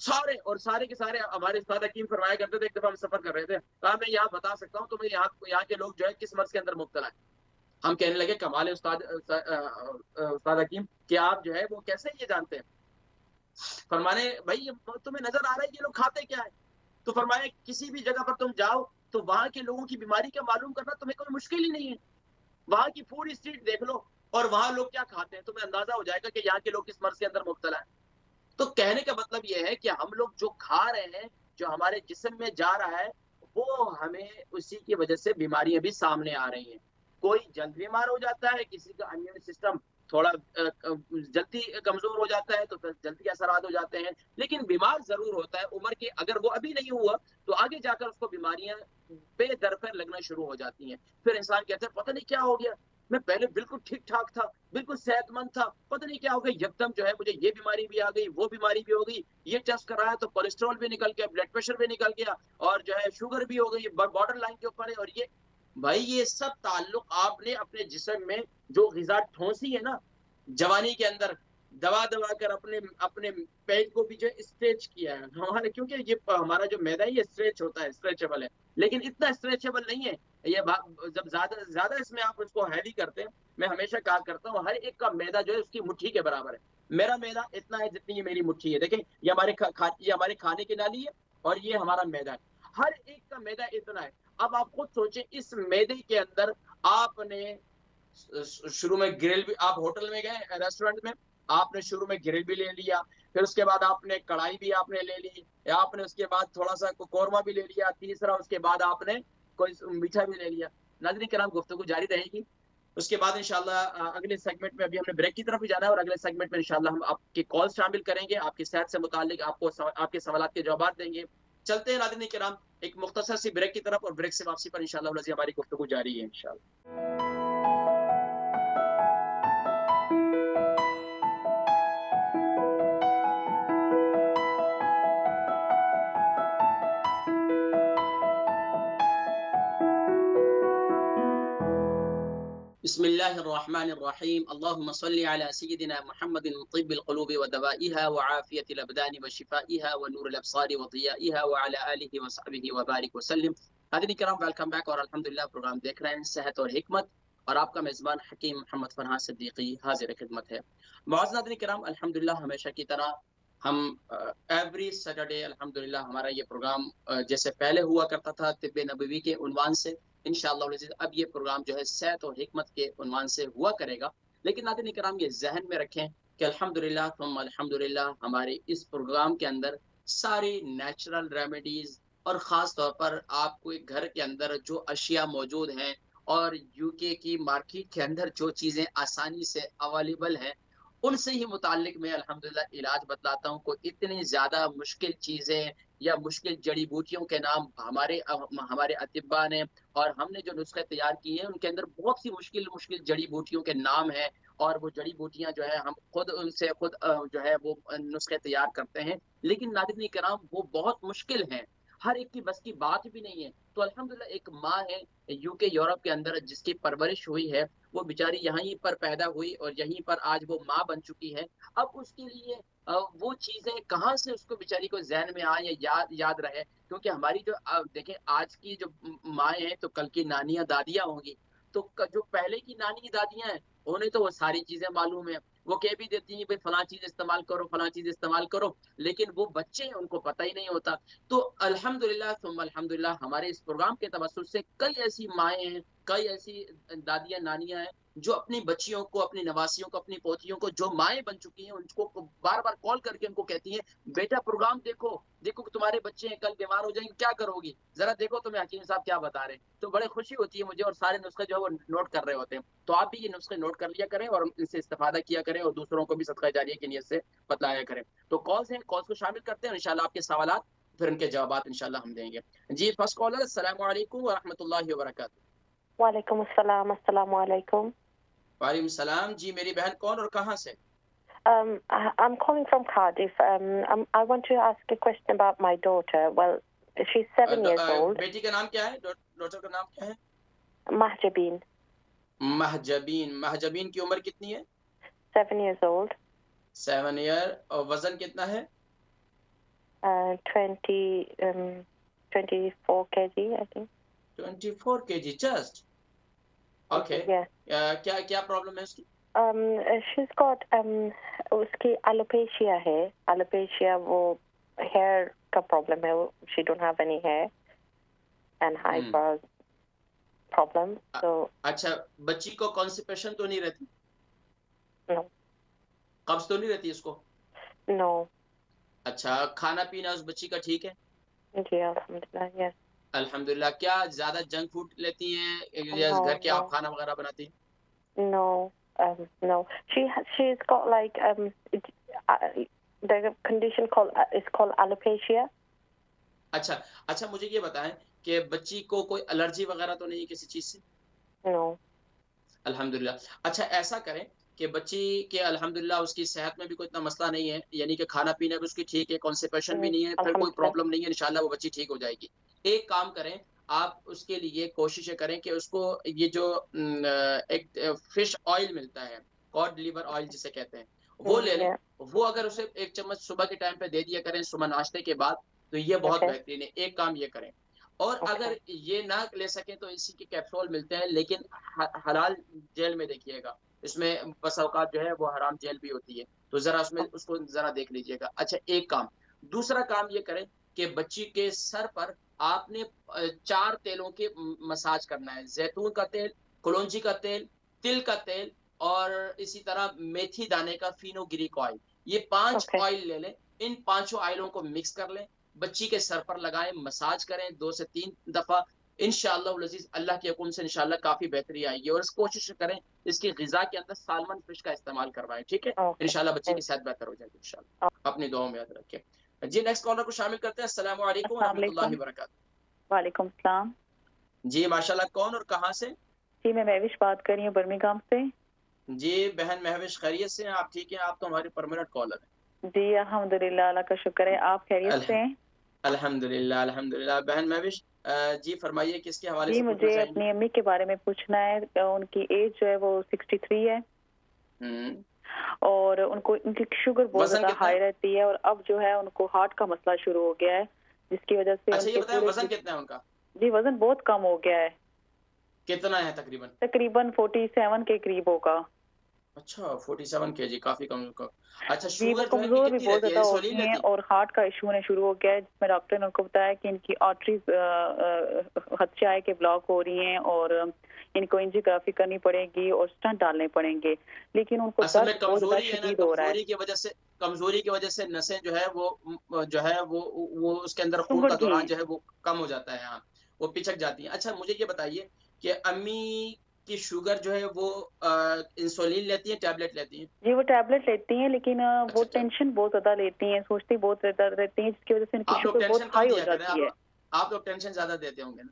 सारे और सारे के सारे हमारे उस्ताद हकीम फरमाया करते थे, एक दफ़ा हम सफ़र कर रहे थे, कहा मैं यहाँ बता सकता हूँ तुम्हें यहाँ के लोग जो है किस मर्ज़ के अंदर मुब्तला है। हम कहने लगे कमाल है उस्ताद हकीम कि आप जो है वो कैसे ये जानते हैं? फरमाने भाई ये तुम्हें नज़र आ रहा है ये लोग खाते क्या है? तो फरमाया किसी भी जगह पर तुम जाओ तो वहाँ के लोगों की बीमारी का मालूम करना तुम्हें कोई मुश्किल ही नहीं है। वहाँ की फूड स्ट्रीट देख लो और वहाँ लोग क्या खाते हैं, तुम्हें अंदाज़ा हो जाएगा कि यहाँ के लोग किस मर्ज़ के अंदर मुब्तला हैं। तो कहने का मतलब ये है कि हम लोग जो खा रहे हैं, जो हमारे जिस्म में जा रहा है, वो हमें उसी की वजह से बीमारियाँ भी सामने आ रही हैं। कोई जल्द बीमार हो जाता है, किसी का इम्यून सिस्टम थोड़ा जल्दी कमज़ोर हो जाता है, तो फिर जल्दी असरात हो जाते हैं। लेकिन बीमार ज़रूर होता है, उम्र के अगर वो अभी नहीं हुआ, तो आगे जाकर उसको बीमारियाँ पे लगना शुरू हो जाती हैं। फिर इंसान कहता है, पता नहीं क्या हो गया? मैं पहले बिल्कुल ठीक-ठाक था, बिल्कुल सेहतमंद था, पता नहीं क्या हो गया, यकदम जो है मुझे ये बीमारी भी आ गई, वो बीमारी भी हो गई, ये टेस्ट कराया तो कोलेस्टेरॉल भी निकल गया, ब्लड प्रेशर भी निकल गया और जो है शुगर भी हो गई, बॉर्डर लाइन के ऊपर है और ये भाई ये सब ताल्लुक आपने अपने जिस्म में जो ग़िज़ा ठोंसी है ना, जवानी के अंदर दबा-दबा कर अपने अपने पेट को भी जो है स्ट्रेच किया है। हमारे क्योंकि ये हमारा जो मैदा है ये स्ट्रेच होता है, स्ट्रेचेबल है, लेकिन इतना स्ट्रेचेबल नहीं है। ये जब ज़्यादा इसमें आप उसको हैवी करते हैं, मैं हमेशा कहा करता हूँ हर एक का मैदा जो है उसकी मुट्ठी के बराबर है। मेरा मैदा इतना है जितनी ये मेरी मुट्ठी है। देखें ये हमारे खाने की नाली है और ये हमारा मैदा है। हर एक का मैदा इतना है। अब आप खुद सोचें इस मैदे के अंदर आपने शुरू में ग्रिल भी आप होटल में गए रेस्टोरेंट में, आपने शुरू में ग्रिल भी ले लिया, फिर उसके बाद आपने कढ़ाई भी आपने ले ली, या आपने उसके बाद थोड़ा-सा कोरमा भी ले लिया, तीसरा उसके बाद आपने कोई मीठा भी ले लिया। नाज़रीन किराम गुफ्तगू जारी रहेगी। उसके बाद इंशाअल्लाह अगले सेगमेंट में अभी हमने ब्रेक की तरफ भी जाना है और अगले सेगमेंट में इंशाअल्लाह हम आपके कॉल शामिल करेंगे, आपकी सेहत से मुताल्लिक आपके सवालात के जवाब देंगे। चलते हैं नाज़रीन किराम एक मुख्तसर सी ब्रेक की तरफ और ब्रेक से वापसी पर इंशाअल्लाह हमारी गुफ्तगू जारी है इंशाअल्लाह। बिस्मिल्लाहिर्रहमानिर्रहीम अल्लाहुम्मा सल्लि अला सय्यिदिना मुहम्मदिन तिब्बिल क़ुलूबि व दवाइहा व आफ़ियतिल अबदानि व शिफ़ाइहा व नूरिल अब्सारि व ज़ियाइहा व अला आलिहि व सहबिहि व बारिक वसल्लम। नाज़रीन किराम, वेलकम बैक और अल्हम्दुलिल्लाह प्रोग्राम देख रहे हैं सेहत और हिकमत, और आपका मेज़बान हकीम मोहम्मद फरहान सिद्दीकी हाज़िर खिदमत है। मुअज़्ज़िज़ नाज़रीन किराम, अल्हम्दुलिल्लाह हमेशा की तरह हम एवरी सैटरडे अल्हम्दुलिल्लाह हमारा ये प्रोग्राम जैसे पहले हुआ करता था तिब्बे नबवी के उन्वान से, इंशाअल्लाह अब ये प्रोग्राम जो है सेहत और हिकमत के उन्वान से हुआ करेगा। लेकिन नाज़रीन किराम, ये ज़हन में रखें कि अल्हम्दुलिल्लाह तुम अल्हम्दुलिल्लाह हमारे इस प्रोग्राम के अंदर सारी नेचुरल रेमेडीज और ख़ास तौर पर आपको एक घर के अंदर जो अशिया मौजूद हैं और यूके की मार्केट के अंदर जो चीज़ें आसानी से अवेलेबल हैं, उनसे ही मुताल्लिक मैं अल्हम्दुलिल्लाह इलाज बतलाता हूँ। कोई इतनी ज़्यादा मुश्किल चीज़ें या मुश्किल जड़ी-बूटियों के नाम हमारे अतिब्बा ने और हमने जो नुस्खे तैयार किए हैं, उनके अंदर बहुत सी मुश्किल जड़ी-बूटियों के नाम हैं, और वो जड़ी-बूटियाँ जो है हम खुद उनसे खुद जो है वो नुस्खे तैयार करते हैं। लेकिन नाज़रीन किराम, वो बहुत मुश्किल हैं, हर एक की बस की बात भी नहीं है। तो अल्हम्दुलिल्लाह एक माँ है यूके यूरोप के अंदर जिसकी परवरिश हुई है, वो बेचारी यहीं पर पैदा हुई और यहीं पर आज वो माँ बन चुकी है। अब उसके लिए वो चीज़ें कहाँ से उसको बेचारी को ज़हन में आए या याद याद रहे, क्योंकि हमारी जो देखें आज की जो माएँ हैं तो कल की नानियाँ, दादियाँ होंगी। तो जो पहले की नानी दादियाँ हैं, उन्हें तो वो सारी चीज़ें मालूम है। वो कह भी देती हैं, भई फलाँ चीज़ इस्तेमाल करो, फलाँ चीज़ इस्तेमाल करो, लेकिन वो बच्चे हैं, उनको पता ही नहीं होता। तो अल्हम्दुलिल्लाह सुम्मा अल्हम्दुलिल्लाह हमारे इस प्रोग्राम के तवज्जुह से कई ऐसी माएँ हैं, कई ऐसी दादियाँ, नानियाँ हैं, जो अपनी बच्चियों को, अपनी नवासियों को, अपनी पोतियों को, जो माएँ बन चुकी हैं, उनको बार-बार कॉल करके उनको कहती हैं, "बेटा प्रोग्राम देखो, देखो कि तुम्हारे बच्चे हैं, कल बीमार हो जाएँगे, क्या करोगी? ज़रा देखो तुम्हें हकीम साहब क्या बता रहे हैं।" तो बड़ी खुशी होती है मुझे, और सारे नुस्खे जो है वो नोट कर रहे होते हैं। तो आप भी ये नुस्खे नोट कर लिया करें और इनसे इस्तिफ़ादा किया करें और दूसरों को भी सदका जारिया की नीयत से बतलाया करें। तो कॉल्स हैं, कॉल्स को शामिल करते हैं, इंशाअल्लाह आपके सवालात फिर उनके जवाबात इंशाअल्लाह हम देंगे। जी, फर्स्ट कॉलर, अस्सलामु अलैकुम व रहमतुल्लाहि व बरकातहू। वालेकुम अस्सलाम, अस्सलामु अलैकुम। वालेकुम सलाम। जी, मेरी बहन कौन और कहाँ से? I'm calling from Cardiff. I want to ask a question about my daughter. Well, she's 7 years old. बेटी का नाम क्या है? डॉटर का नाम क्या है? Mahjabeen. महजबीन। महजबीन की उम्र कितनी है? 7 years old. 7 ईयर। और वज़न कितना है? 24 kg, I think. 24 KG just. Okay. Yeah. क्या क्या प्रॉब्लम है उसकी? She's got उसकी alopecia है. Alopecia वो hair का problem है. She don't have any hair and eyebrows problem. So अच्छा, बच्ची को कॉन्स्टिपेशन तो नहीं रहती? no. कब्ज तो नहीं रहती इसको? No. अच्छा, खाना पीना उस बच्ची का ठीक है? जी अल्हम्दुलिल्लाह, yes. अल्हम्दुलिल्लाह। क्या ज़्यादा जंक फूड लेती हैं या No, घर के no. आप खाना वगैरह बनाती हैं? No, no. She's got like the condition is called alopecia. अच्छा, अच्छा, मुझे ये बताएँ कि बच्ची को कोई एलर्जी वगैरह तो नहीं है किसी चीज़ से? No. अल्हम्दुलिल्लाह। अच्छा, ऐसा करें कि बच्ची के अल्हम्दुलिल्लाह उसकी सेहत में भी कोई इतना मसला नहीं है, यानी कि खाना-पीना भी उसकी ठीक है, कॉन्स्टिपेशन भी नहीं है, फिर कोई Alhamdulillah. प्रॉब्लम नहीं है, इंशाअल्लाह वो बच्ची ठीक हो जाएगी। एक काम करें, आप उसके लिए कोशिश करें कि उसको ये जो एक फिश ऑयल मिलता है, कॉड लिवर ऑयल जिसे कहते हैं, वो ले लें। Yeah. वो अगर उसे 1 चम्मच सुबह के टाइम पे दे दिया करें, सुबह नाश्ते के बाद, तो ये बहुत Okay. बेहतरीन है। एक काम ये करें। और Okay. अगर ये ना ले सकें तो इसी के कैप्सूल मिलते हैं, लेकिन हलाल जेल में देखिएगा, इसमें बस औकात जो है वो हराम जेल भी होती है, तो ज़रा उसमें उसको ज़रा देख लीजिएगा। अच्छा, एक काम। दूसरा काम ये करें कि बच्ची के सर पर आपने 4 तेलों के मसाज करना है। ज़ैतून का तेल, कलौंजी का तेल, तिल का तेल और इसी तरह मेथी दाने का फिनोग्रीक ऑयल। ये 5 Okay. ऑयल ले लें, इन पाँचों ऑयलों को मिक्स कर लें, बच्ची के सर पर लगाएँ, मसाज करें 2 से 3 दफ़ा। इंशाअल्लाह वल अज़ीज़ अल्लाह के हुक्म से इंशाअल्लाह काफ़ी बेहतरी आएगी, और कोशिश करें इसकी ग़िज़ा के अंदर साल्मन फिश का इस्तेमाल करवाएँ, ठीक है? Okay. इंशाअल्लाह बच्ची की सेहत बेहतर हो जाएगी इंशाअल्लाह। अपनी दुआओं में याद रखें। जी, नेक्स्ट कॉलर को शामिल करते हैं। अस्सलामु अलैकुम व रहमतुल्लाहि व बरकातहू। वालेकुम सलाम। जी, माशाअल्लाह। कौन और कहाँ से? जी, मैं महविश बात कर रही हूँ बर्मिंघम से। जी, बहन महविश, खैरियत से हैं? आप ठीक हैं? आप तो हमारी परमानेंट कॉलर हैं। जी अल्हम्दुलिल्लाह, अल्लाह का शुक्र है। आप खैरियत से हैं? अल्हम्दुलिल्लाह, अल्हम्दुलिल्लाह। बहन महविश, जी फरमाइए, किसके हवाले जी से पूछना मुझे चाहेंगे? अपनी अम्मी के बारे में पूछना है। उनकी एज जो है वो 63 है और उनको उनकी शुगर बहुत वजन ज्यादा कितना हाई है? रहती है और अब जो है उनको हार्ट का मसला शुरू हो गया है, जिसकी वजह से अच्छा ये उनके बताएं, पूरे वजन कितना है उनका? जी वजन बहुत कम हो गया है, कितना है तकरीबन? तकरीबन 47 के करीब होगा। अच्छा 47 केजी, काफी कम का। अच्छा जी वो शुगर जो है इनकी कमजोर भी कितनी बहुत रहती है? ज्यादा हो इंसुलिन गई हैं लेती? और हार्ट का इशू होने शुरू हो गया है, जिसमें डॉक्टर ने उनको बताया कि इनकी आर्टरीज खदशाए के ब्लॉक हो रही हैं और इनको एंजियोग्राफी करनी पड़ेगी और स्टंट डालने पड़ेंगे, लेकिन उनको असल दर्द में बहुत ज्यादा कमजोरी है ना, शदीद हो रहा है। कमजोरी की वजह से नसें जो है वो उसके अंदर खून शुगर का जी दौरान जो है वो कम हो जाता है, हाँ, वो पिचक जाती है। अच्छा मुझे ये बताइए कि अम्मी की शुगर जो है वो इंसुलिन लेती है, टैबलेट लेती है? जी वो टैबलेट लेती हैं, लेकिन वो अच्छा टैब टेंशन बहुत ज्यादा लेती हैं, सोचती बहुत ज्यादा रहती हैं, जिसकी वजह से उनकी आप लोग शुगर बहुत टेंशन कम हाई हो दिया करें, जाती है। आप लोग टेंशन ज्यादा देते होंगे ना।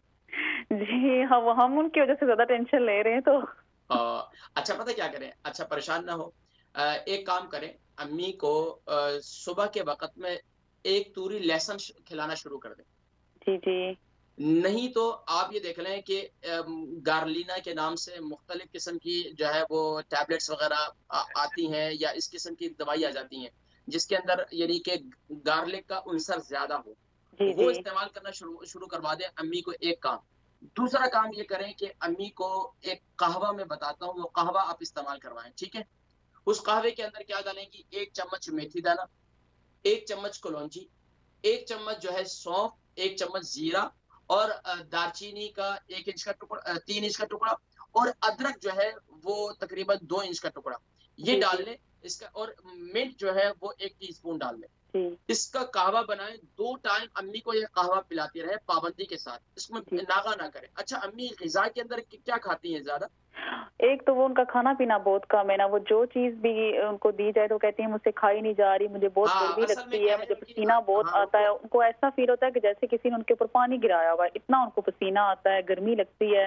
जी हम उनकी वजह से ज्यादा टेंशन ले रहे हैं तो अच्छा पता क्या करें, अच्छा परेशान ना हो, एक काम करें, अम्मी को सुबह के वक़्त में एक तूरी लहसुन खिलाना शुरू कर दें। जी जी नहीं तो आप ये देख लें कि गार्लिना के नाम से मुख्तलिफ किस्म की जो है वो टैबलेट्स वग़ैरह आती हैं या इस किस्म की दवाई आ जाती हैं, जिसके अंदर यानी कि गार्लिक का अंसर ज़्यादा हो, जी वो जी इस्तेमाल करना शुरू शुरू करवा दें अम्मी को, एक काम। दूसरा काम ये करें कि अम्मी को एक कहवा मैं बताता हूँ, वो कहवा आप इस्तेमाल करवाएँ, ठीक है? उस कहवे के अंदर क्या डालेंगी, 1 चम्मच मेथी दाना, 1 चम्मच कलौंजी, 1 चम्मच जो है सौंफ, 1 चम्मच जीरा और दालचीनी का 1 इंच का टुकड़ा, 3 इंच का टुकड़ा और अदरक जो है वो तकरीबन 2 इंच का टुकड़ा। ये जी डाल जी लें इसका, और मिंट जो है वो 1 टीस्पून डाल लें। जी इसका कहवा बनाएँ, 2 टाइम अम्मी को ये कहवा पिलाते रहें पाबंदी के साथ, इसमें जी नागा ना करें। अच्छा अम्मी ग़िज़ा के अंदर क्या खाती हैं ज़्यादा? एक तो वो उनका खाना पीना बहुत कम है ना, वो जो चीज भी उनको दी जाए तो कहती है मुझसे खाई नहीं जा रही, मुझे बहुत हाँ, गर्मी असल में लगती क्या है, है मुझे उनकी पसीना बहुत हाँ, आता है, उनको ऐसा फील होता है कि जैसे किसी ने उनके ऊपर पानी गिराया हुआ है, इतना उनको पसीना आता है, गर्मी लगती है।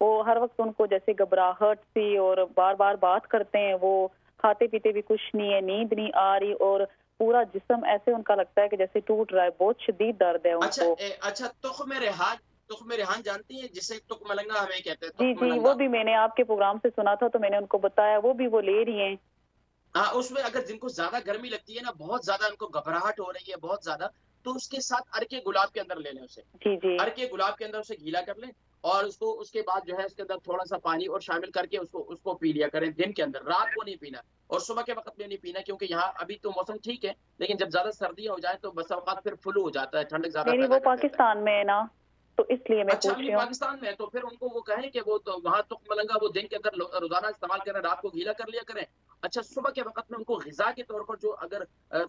वो हर वक्त उनको जैसे घबराहट सी और बार बार बात करते हैं, वो खाते पीते भी कुछ नहीं है, नींद नहीं आ रही और पूरा जिस्म ऐसे उनका लगता है कि जैसे टूट रहा है, बहुत शदीद दर्द है अच्छा उनको। अच्छा तुख्म रेहान जानती हैं, जिसे तुख मलंगा हमें कहते हैं, जी तुख जी वो मलंगा। भी मैंने आपके प्रोग्राम से सुना था तो मैंने उनको बताया, वो भी वो ले रही हैं। हाँ, उसमें अगर जिनको ज़्यादा गर्मी लगती है ना, बहुत ज़्यादा उनको घबराहट हो रही है बहुत ज़्यादा, तो उसके साथ अरके गुलाब के अंदर ले लें उसे। जी जी अरके गुलाब के अंदर उसे गीला कर लें और उसको उसके बाद जो है उसके अंदर थोड़ा-सा पानी और शामिल करके उसको उसको पी लिया करें दिन के अंदर, रात को नहीं पीना और सुबह के वक़्त में नहीं पीना, क्योंकि यहाँ अभी तो मौसम ठीक है, लेकिन जब ज़्यादा सर्दियाँ हो जाएँ तो बसा औकात फिर फ्लू हो जाता है, ठंडक ज़्यादा नहीं नहीं पैदा वो कर देता है। पाकिस्तान में है ना, तो इसलिए मैं अच्छा पूछ अम्मी रही हूँ। पाकिस्तान में है, तो फिर उनको वो कहें कि वो तो वहाँ तुख्म मलंगा वो दिन के अंदर रोज़ाना इस्तेमाल करें, रात को गीला कर लिया करें। अच्छा सुबह के वक़्त में उनको ग़िज़ा के तौर पर जो अगर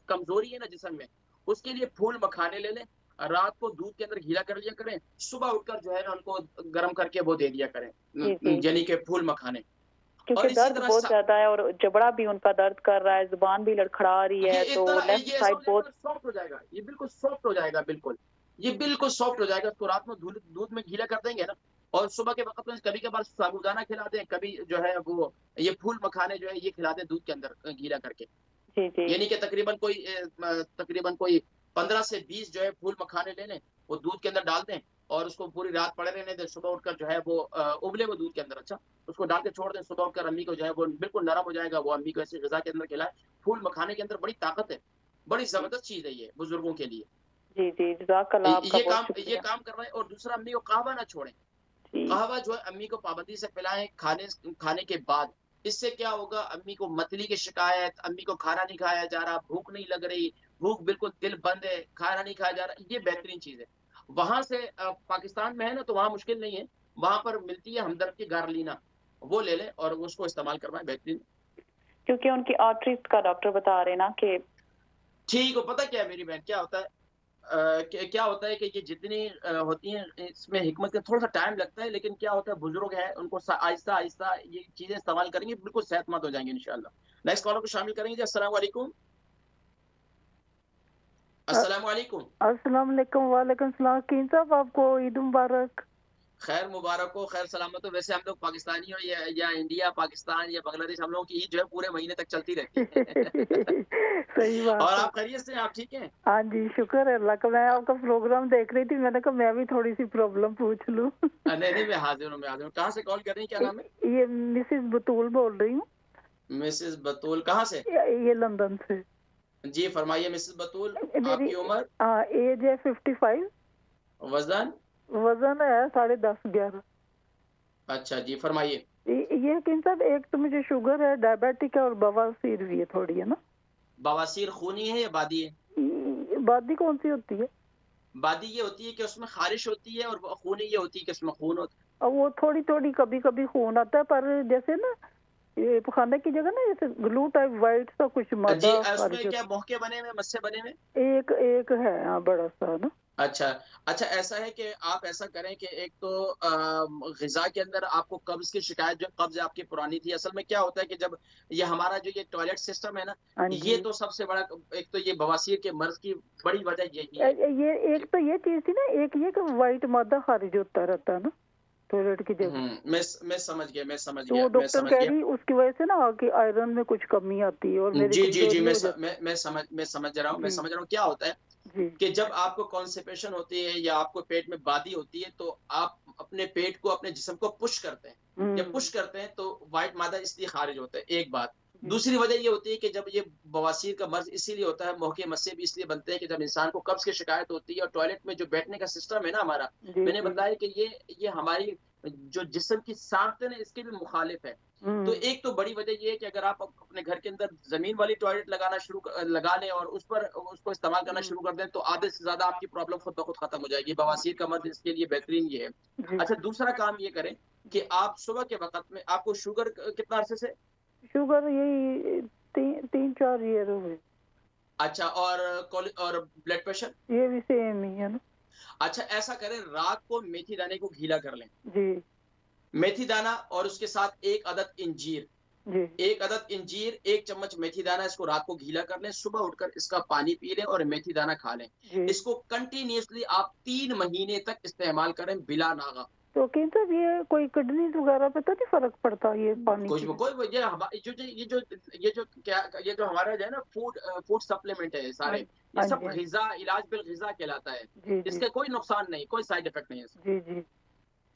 कमज़ोरी है ना जिस्म में, उसके लिए फूल मखाने ले लें, रात को दूध के अंदर गीला कर लिया करें, सुबह उठकर जो है ना उनको गरम करके वो दे दिया करें, जी जी यानी कि फूल मखाने। क्योंकि और इसी दर्द तरह बहुत ज्यादा है और जबड़ा भी उनका दर्द कर रहा है, जुबान भी लड़खड़ा रही ये है, इस तो तरह लेफ्ट ये ऐसा हो साइड जाएगा बहुत। ना, सॉफ्ट हो जाएगा, ये बिल्कुल सॉफ्ट हो जाएगा बिल्कुल। ये बिल्कुल सॉफ्ट हो जाएगा, उसको रात में दूध दूध में गीला कर देंगे ना और सुबह के वक़्त में कभी-कभार साबूदाना खिला दें, कभी जो है वो ये फूल मखाने जो है ये खिला दें दूध के अंदर गीला करके। जी जी यानी कि तकरीबन कोई 15 से 20 जो है फूल मखाने ले लें, वो दूध के अंदर डाल दें और उसको पूरी रात पड़े रहने दें, सुबह उठकर जो है वो उबले हुए दूध के अंदर अच्छा, उसको डाल के छोड़ दें, सुबह उठकर अम्मी को जो है वो बिल्कुल नरम हो जाएगा, वो अम्मी को ऐसी ग़िज़ा के अंदर खिलाएँ। फूल मखाने के अंदर बड़ी ताकत है, बड़ी ज़बरदस्त चीज़ है ये बुज़ुर्गों के लिए। जी जी जज़ाकल्लाह आपका बहुत ये शुक्रिया। काम करवाएँ और दूसरा अम्मी को कहवा ना छोड़ें। जी कहवा जो है अम्मी को पाबंदी से पिलाएँ खाने खाने के बाद। इससे क्या होगा, अम्मी को मतली की शिकायत, अम्मी को खाना नहीं खाया जा रहा, भूख नहीं लग रही, भूख बिल्कुल दिल बंद है, खाना नहीं खाया जा रहा, ये बेहतरीन चीज़ है। वहाँ से पाकिस्तान में है ना तो वहाँ मुश्किल नहीं है, वहाँ पर मिलती है हमदर्द की गार्लिना, वो ले लें और उसको इस्तेमाल करवाएँ, बेहतरीन। क्योंकि उनकी आर्टरीज का डॉक्टर बता रहे हैं ना कि ठीक हो, पता क्या है मेरी बहन, क्या होता है क्या होता है कि ये जितनी होती हैं इसमें हिकमत का थोड़ा-सा टाइम लगता है, लेकिन क्या होता है बुजुर्ग हैं उनको आहिस्ता-आहिस्ता ये चीज़ें इस्तेमाल करेंगे, बिल्कुल सेहतमंद हो जाएँगे इंशाअल्लाह। नेक्स्ट कॉलर को शामिल करेंगे जी, अस्सलाम वालेकुम। अस्सलाम वालेकुम। अस्सलाम वालेकुम। वालेकुम सलाम। कीन साहब आपको ईद मुबारक। खैर मुबारक हो, खैर सलामत हो। वैसे हम लोग पाकिस्तानी हो या इंडिया, पाकिस्तान या बांग्लादेश, हम लोगों की ईद जो है पूरे महीने तक चलती रहती है। सही बात और है। आप खैरियत से हैं? आप ठीक हैं? हाँ जी, शुक्र है अल्लाह का। मैं आपका प्रोग्राम देख रही थी, मैंने कहा मैं भी थोड़ी सी प्रॉब्लम पूछ लूं। नहीं, नहीं, मैं हाज़िर हूँ, मैं हाज़िर हूँ। कहाँ से कॉल कर रही हैं, क्या नाम है? ये मिसेस बतूल बोल रही हूँ। मिसेज़ बतूल, कहाँ से? ये लंदन से। जी, फरमाइए मिसेज़ बतूल, मेरी आपकी उम्र, एज है 55। वज़न? वजन है 10.5-11। अच्छा जी, फरमाइए। ये किन साहब, एक तो मुझे शुगर है, डायबिटिक है और बवासीर भी है थोड़ी, है ना। बवासीर खूनी है या बादी है? बादी कौन सी होती है? बादी ये होती है कि उसमें ख़ारिश होती है, और खूनी ये होती है कि उसमें खून होता है। और वो थोड़ी थोड़ी कभी कभी खून आता है, पर जैसे ना ये खाने की जगह ना जैसे ग्लू टाइप वाइट सा कुछ जी, मादा उसमें खारिज क्या होता मुँह के बने हुए, मस्से बने हुए? है। एक एक है, हाँ, बड़ा सा ना। अच्छा, अच्छा ऐसा है कि आप ऐसा करें कि एक तो ग़िज़ा के अंदर आपको कब्ज़ की शिकायत, जो कब्ज़ आपकी पुरानी थी, असल में क्या होता है कि जब ये हमारा जो ये टॉयलेट सिस्टम है ना, हाँ ये जी। तो सबसे बड़ा, एक तो ये बवासीर के मर्ज़ की बड़ी वजह यही है ये एक कि तो ये चीज थी ना, एक ये कि वाइट मादा खारिज होता रहता है ना टॉयलेट की जगह। मैं समझ गया, मैं समझ तो वो गया, मैं डॉक्टर समझ कह गया। रही उसकी वजह से ना कि आयरन में कुछ कमी आती है और मेरी जी, जी, जी, कमजोरी हो जाती मैं समझ रहा हूँ, मैं है। समझ रहा हूँ। क्या होता है जी कि जब आपको कॉन्स्टिपेशन होती है या आपको पेट में बादी होती है, तो आप अपने पेट को, अपने जिस्म को पुश करते हैं। जब पुश करते हैं तो व्हाइट मादा इसलिए खारिज होता है, एक बात। जी दूसरी वजह ये होती है कि जब ये बवासीर का मर्ज़ इसीलिए होता है, मुँह के मस्से भी इसलिए बनते हैं कि जब इंसान को कब्ज़ की शिकायत होती है और टॉयलेट में जो बैठने का सिस्टम है ना हमारा, जी मैंने जी। बताया कि ये हमारी जो जिस्म की साख्त है ना, इसके भी मुखालिफ है। तो हम्म एक तो बड़ी वजह ये है कि अगर आप अपने घर के अंदर ज़मीन वाली टॉयलेट लगा लें और उस पर उसको इस्तेमाल करना हम्म, शुरू कर दें, तो आधे से ज़्यादा आपकी प्रॉब्लम खुद ब खुद खत्म हो जाएगी। बवासीर का मर्ज़ इसके लिए बेहतरीन ये है। जी अच्छा, दूसरा काम ये करें कि आप सुबह के वक़्त में, आपको शुगर कितना अरसे से? शुगर यही 3-4 ईयर हुए। अच्छा, और ब्लड प्रेशर? ये भी सेम ही है ना। अच्छा, ऐसा करें, रात को मेथी दाने को गीला कर लें। जी मेथी दाना और उसके साथ 1 अदद इंजीर, जी 1 अदद इंजीर, 1 चम्मच मेथी दाना, इसको रात को गीला कर लें, सुबह उठकर इसका पानी पी लें और मेथी दाना खा लें। जी। इसको कंटिन्यूअसली आप 3 महीने तक इस्तेमाल करें बिला नागा। तो कहीं साहब ये कोई किडनी वगैरह पे तो नहीं फर्क पड़ता ये पानी कुछ पीने से? कोई ये हमा ये जो क्या ये जो हमारा जो है ना फूड सप्लीमेंट है हाँ सारे, ये हाँ सब जी हाँ जी ग़िज़ा, इलाज बिल ग़िज़ा कहलाता है। जी जी इसके कोई नुकसान नहीं, कोई साइड इफेक्ट नहीं है इसका। जी जी।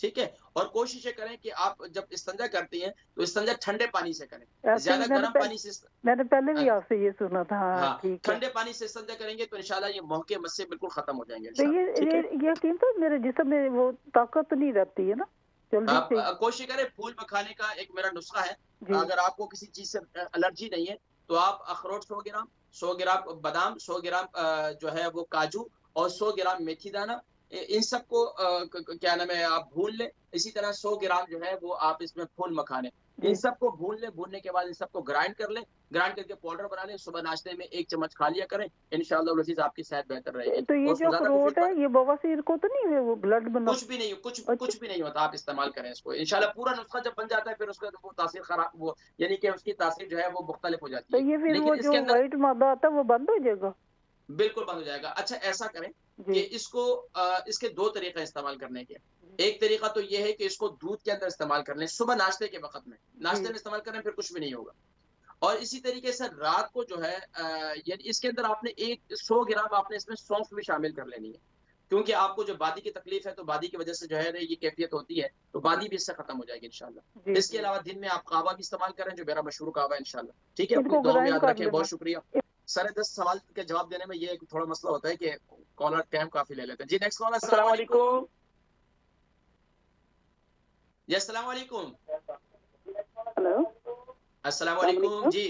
ठीक है? और कोशिश ये करें कि आप जब इस्तिंजा करती हैं, तो इस्तिंजा ठंडे पानी से करें। ऐसे ही ज़्यादा गर्म पानी से मैंने पहले अ, भी आपसे ये सुना था। हाँ हाँ, ठीक है। ठंडे पानी से इस्तिंजा करेंगे तो इंशाल्लाह ये मुँह के मस्से बिल्कुल खत्म हो जाएँगे तो इंशाल्लाह, ठीक है? ये यकीन तो मेरे जिस्म में वो ताकत नहीं रहती है ना जल्दी आप से। कोशिश करें, फूल मखाने का एक मेरा नुस्खा है, जी अगर आपको किसी चीज़ से एलर्जी नहीं है, तो आप अखरोट 100 ग्राम, 100 ग्राम बादाम, 100 ग्राम जो है वो काजू और 100 ग्राम मेथी दाना, इन सबको क्या नाम है, आप भून लें। इसी तरह 100 ग्राम जो है वो आप इसमें फूल मखाने, इन जी। सबको भून लें। भूनने के बाद इन सबको ग्राइंड कर लें, ग्राइंड करके पाउडर बना लें। सुबह नाश्ते में 1 चम्मच खा लिया करें, इंशाअल्लाह वल अज़ीज़ आपकी सेहत बेहतर रहेगी तो और ये जो उसमें ज़्यादा कुछ अखरोट है ये बवासीर को तो नहीं है, वो ब्लड बना? कुछ भी नहीं, अच्छा। कुछ भी नहीं होता। आप इस्तेमाल करें इसको, इंशाल्लाह पूरा नुस्खा जब बन जाता है, फिर उसका वो तासीर खराब, वो यानी कि उसकी तासीर जो है वो मुख्तलिफ हो तो जाती है। ये फिर लेकिन वो इसके जो अंदर व्हाइट मादा आता है वो बंद हो जाएगा? बिल्कुल बंद हो जाएगा। अच्छा, ऐसा करें कि जी इसको इसके 2 तरीके हैं इस्तेमाल करने के। एक तरीका तो ये है कि इसको दूध के अंदर इस्तेमाल कर लें, सुबह नाश्ते के वक़्त में। जी नाश्ते में इस्तेमाल करें, फिर कुछ भी नहीं होगा। और इसी तरीके से रात को जो है यानी इसके अंदर आपने 100 ग्राम आपने इसमें सौंफ भी शामिल कर लेनी है। क्योंकि आपको जो बादी की तकलीफ है, तो बादी की वजह से जो है ना ये कैफ़ियत होती है, तो बादी भी इससे खत्म हो जाएगी इंशाल्लाह। जी इसके जी। अलावा दिन में आप कहवा भी इस्तेमाल करें, जो मेरा मशहूर कहवा है इंशाल्लाह। ठीक है? अपनी इनको दुआओं में ग्राइंड याद कर रखें, लेना। बहुत शुक्रिया। साढ़े 10 सवाल के जवाब देने में ये एक थोड़ा मसला होता है कि कॉलर टाइम काफ़ी ले लेते हैं। जी, नेक्स्ट कॉलर, अस्सलाम अस्सलाम वालेकुम। वालेकुम। जी, अस्सलाम वालेकुम। हेलो। अस्सलाम अस्सलाम वालेकुम। वालेकुम। जी।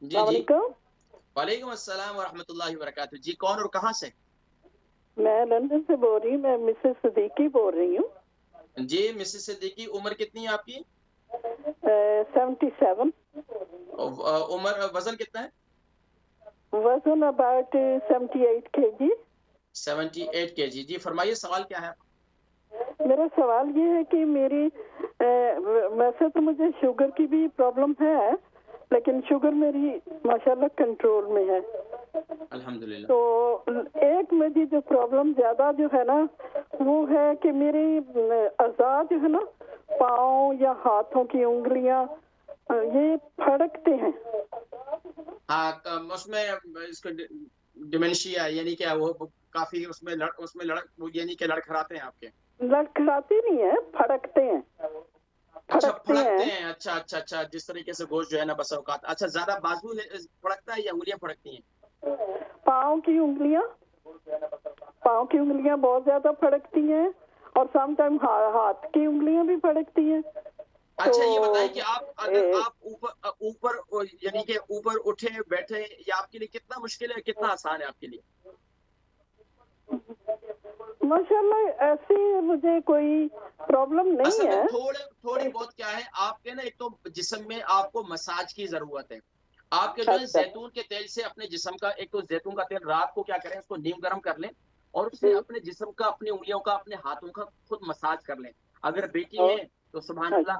जी, अस्सलाम जी। वालेकुम। वालेकुम अस्सलाम व रहमतुल्लाहि व बरकातहू। जी, कौन और कहाँ से? मैं लंदन से बोल रही हूँ, मैं मिसेस सिद्दीकी बोल रही हूँ। जी, मिसेस सिद्दीकी, उम्र कितनी है आपकी? 77। उम्र, वज़न कितना है? वजन अबाउट 78 kg। 78 केजी। जी, फरमाइए सवाल क्या है? मेरा सवाल ये है कि मेरी वैसे तो मुझे शुगर की भी प्रॉब्लम है, लेकिन शुगर मेरी माशाल्लाह कंट्रोल में है। अल्हम्दुलिल्लाह। तो एक मेरी जो प्रॉब्लम ज्यादा जो है ना वो है कि मेरी अज़ा जो है ना, पाँव या हाथों की उंगलियां ये फड़कते हैं। हाँ, उसमें इसको डिमेंशिया यानी क्या, वो काफी उसमें यानी कि लड़खड़ाते हैं आपके। लड़खड़ाती नहीं है, फड़कते हैं। अच्छा, फड़कते हैं। अच्छा अच्छा अच्छा, जिस तरीके से गोश्त जो है ना बसा औकात। अच्छा, ज्यादा बाजू फड़कता है या उंगलियां फड़कती हैं? पाँव की उंगलियां बहुत ज्यादा फड़कती हैं और समटाइम हाथ की उंगलियां भी फड़कती हैं। अच्छा, ये बताएं कि आप अगर आप ऊपर यानी कि ऊपर उठे बैठे, ये आपके लिए कितना मुश्किल है, कितना आसान है आपके लिए? माशाल्लाह ऐसी मुझे कोई प्रॉब्लम नहीं असल में है। थोड़ी बहुत क्या है आपके ना, एक तो जिस्म में आपको मसाज की जरूरत है। आपके जो है अच्छा। जैतून के तेल से अपने जिस्म का, एक तो जैतून का तेल रात को क्या करें, उसको नीम गर्म कर लें और उससे अपने जिस्म का, अपनी उंगलियों का, अपने हाथों का खुद मसाज कर लें। अगर बेटी है तो सुभान अल्लाह,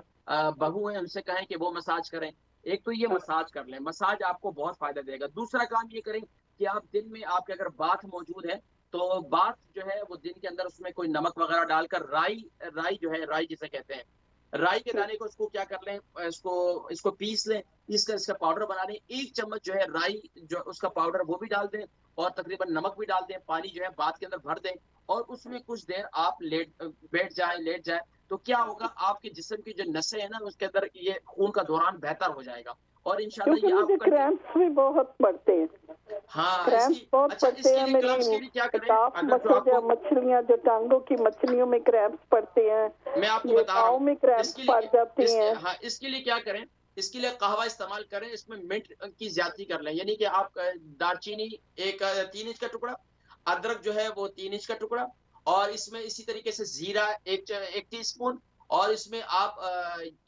बहू है उनसे कहें कि वो मसाज करें। एक तो ये मसाज कर लें, मसाज आपको बहुत फायदा देगा। दूसरा काम ये करें कि आप दिन में आपके अगर बाथ मौजूद है तो बाथ जो है वो दिन के अंदर उसमें कोई नमक वगैरह डालकर राई जो है, राई जिसे कहते हैं, राई के दाने को उसको क्या कर लें, इसको पीस लें, पीस कर इसका पाउडर बना लें। 1 चम्मच जो है राई जो उसका पाउडर वो भी डाल दें और तकरीबन नमक भी डाल दें। पानी जो है बाथ के अंदर भर दें और उसमें कुछ देर आप लेट जाए तो क्या होगा, आपके जिस्म की जो नसें है ना उसके अंदर ये खून का दौरान बेहतर हो जाएगा और इंशाल्लाह क्योंकि ये मुझे आप क्रैम्प्स भी बहुत पड़ते हैं। हाँ, क्रैम्प्स बहुत अच्छा, पड़ते हैं। क्रैम्प्स के लिए क्या मेरी करें, टाफ अगर जो मसल आपको मछलियां जो टांगों की मछलियों में क्रैम्प्स पड़ते हैं, मैं आपको ये बता रहा पाँव हूँ में क्रैम्प्स पड़ जाती हैं। हाँ, इसके लिए क्या करें, इसके लिए कहवा इस्तेमाल करें, इसमें मिंट की ज्यादती कर लें। यानी कि आप दालचीनी एक 3 इंच का टुकड़ा, अदरक जो है वो 3 इंच का टुकड़ा और इसमें इसी तरीके से जीरा 1 टीस्पून और इसमें आप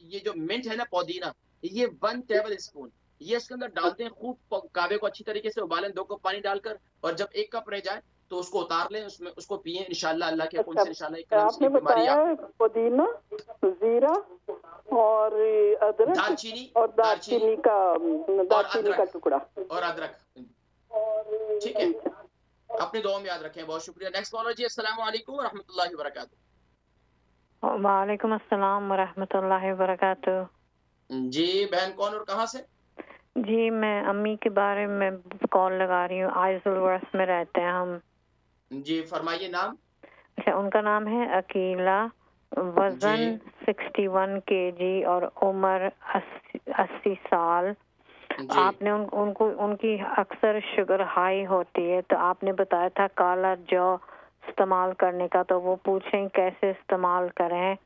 ये जो मिंट है ना, पुदीना, ये 1 टेबल स्पून ये इसके अंदर डालते हैं। खूब कहवे को अच्छी तरीके से उबालें 2 कप पानी डालकर और जब 1 कप रह जाए तो उसको उतार लें, उसमें उसको पिए। इंशाल्लाह अल्लाह के हुक्म से इंशाल्लाह क्रम्स की आपने बीमारी बताया पुदीना, जीरा और अदरक दालचीनी और दालचीनी का टुकड़ा और अदरक, ठीक है। अपने दुआ में याद रखें। बहुत शुक्रिया। नेक्स्ट कॉलर जी, अस्सलाम वालेकुम व रहमतुल्लाहि व बरकातहू। वालेकुम अस्सलाम व रहमतुल्लाहि व बरकातहू। जी बहन, कौन और कहाँ से? जी, मैं अम्मी के बारे में कॉल लगा रही हूँ। आइजुल वर्स में रहते हैं हम। जी फरमाइए नाम। अच्छा, उनका नाम है अकीला, वजन 61 केजी और उम्र 80 साल। आपने उनको उनकी अक्सर शुगर हाई होती है तो आपने बताया था काला जौ इस्तेमाल करने का, तो वो पूछें कैसे इस्तेमाल करें।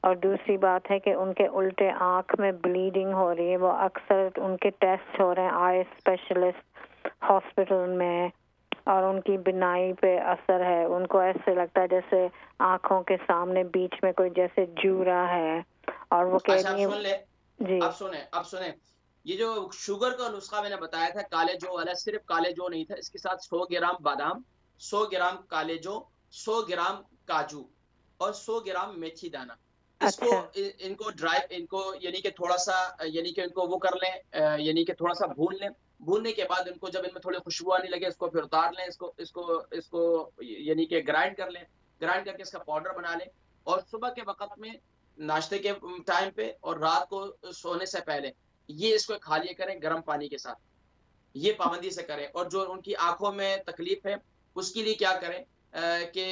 और दूसरी बात है कि उनके उल्टे आँख में ब्लीडिंग हो रही है, वो अक्सर उनके टेस्ट हो रहे हैं आई स्पेशलिस्ट हॉस्पिटल में और उनकी बिनाई पे असर है। उनको ऐसे लगता है जैसे आँखों के सामने बीच में कोई जैसे जूरा है और वो कह रही है। जी अब सुने, ये जो शुगर का नुस्खा मैंने बताया था काले जौ वाला, सिर्फ काले जौ नहीं था, इसके साथ 100 ग्राम बादाम, 100 ग्राम काले जौ, 100 ग्राम काजू और 100 ग्राम मेथी दाना। इसको इनको यानी कि थोड़ा सा यानी कि इनको वो कर लें, यानी कि थोड़ा सा भून लें। भूनने के बाद इनको जब इनमें थोड़ी खुशबू आने लगे इसको फिर उतार लें। इसको यानी कि ग्राइंड कर लें। ग्राइंड करके इसका पाउडर बना लें और सुबह के वक्त में नाश्ते के टाइम पे और रात को सोने से पहले ये इसको खा लिया करें गर्म पानी के साथ। ये पाबंदी से करें। और जो उनकी आंखों में तकलीफ है उसके लिए क्या करें कि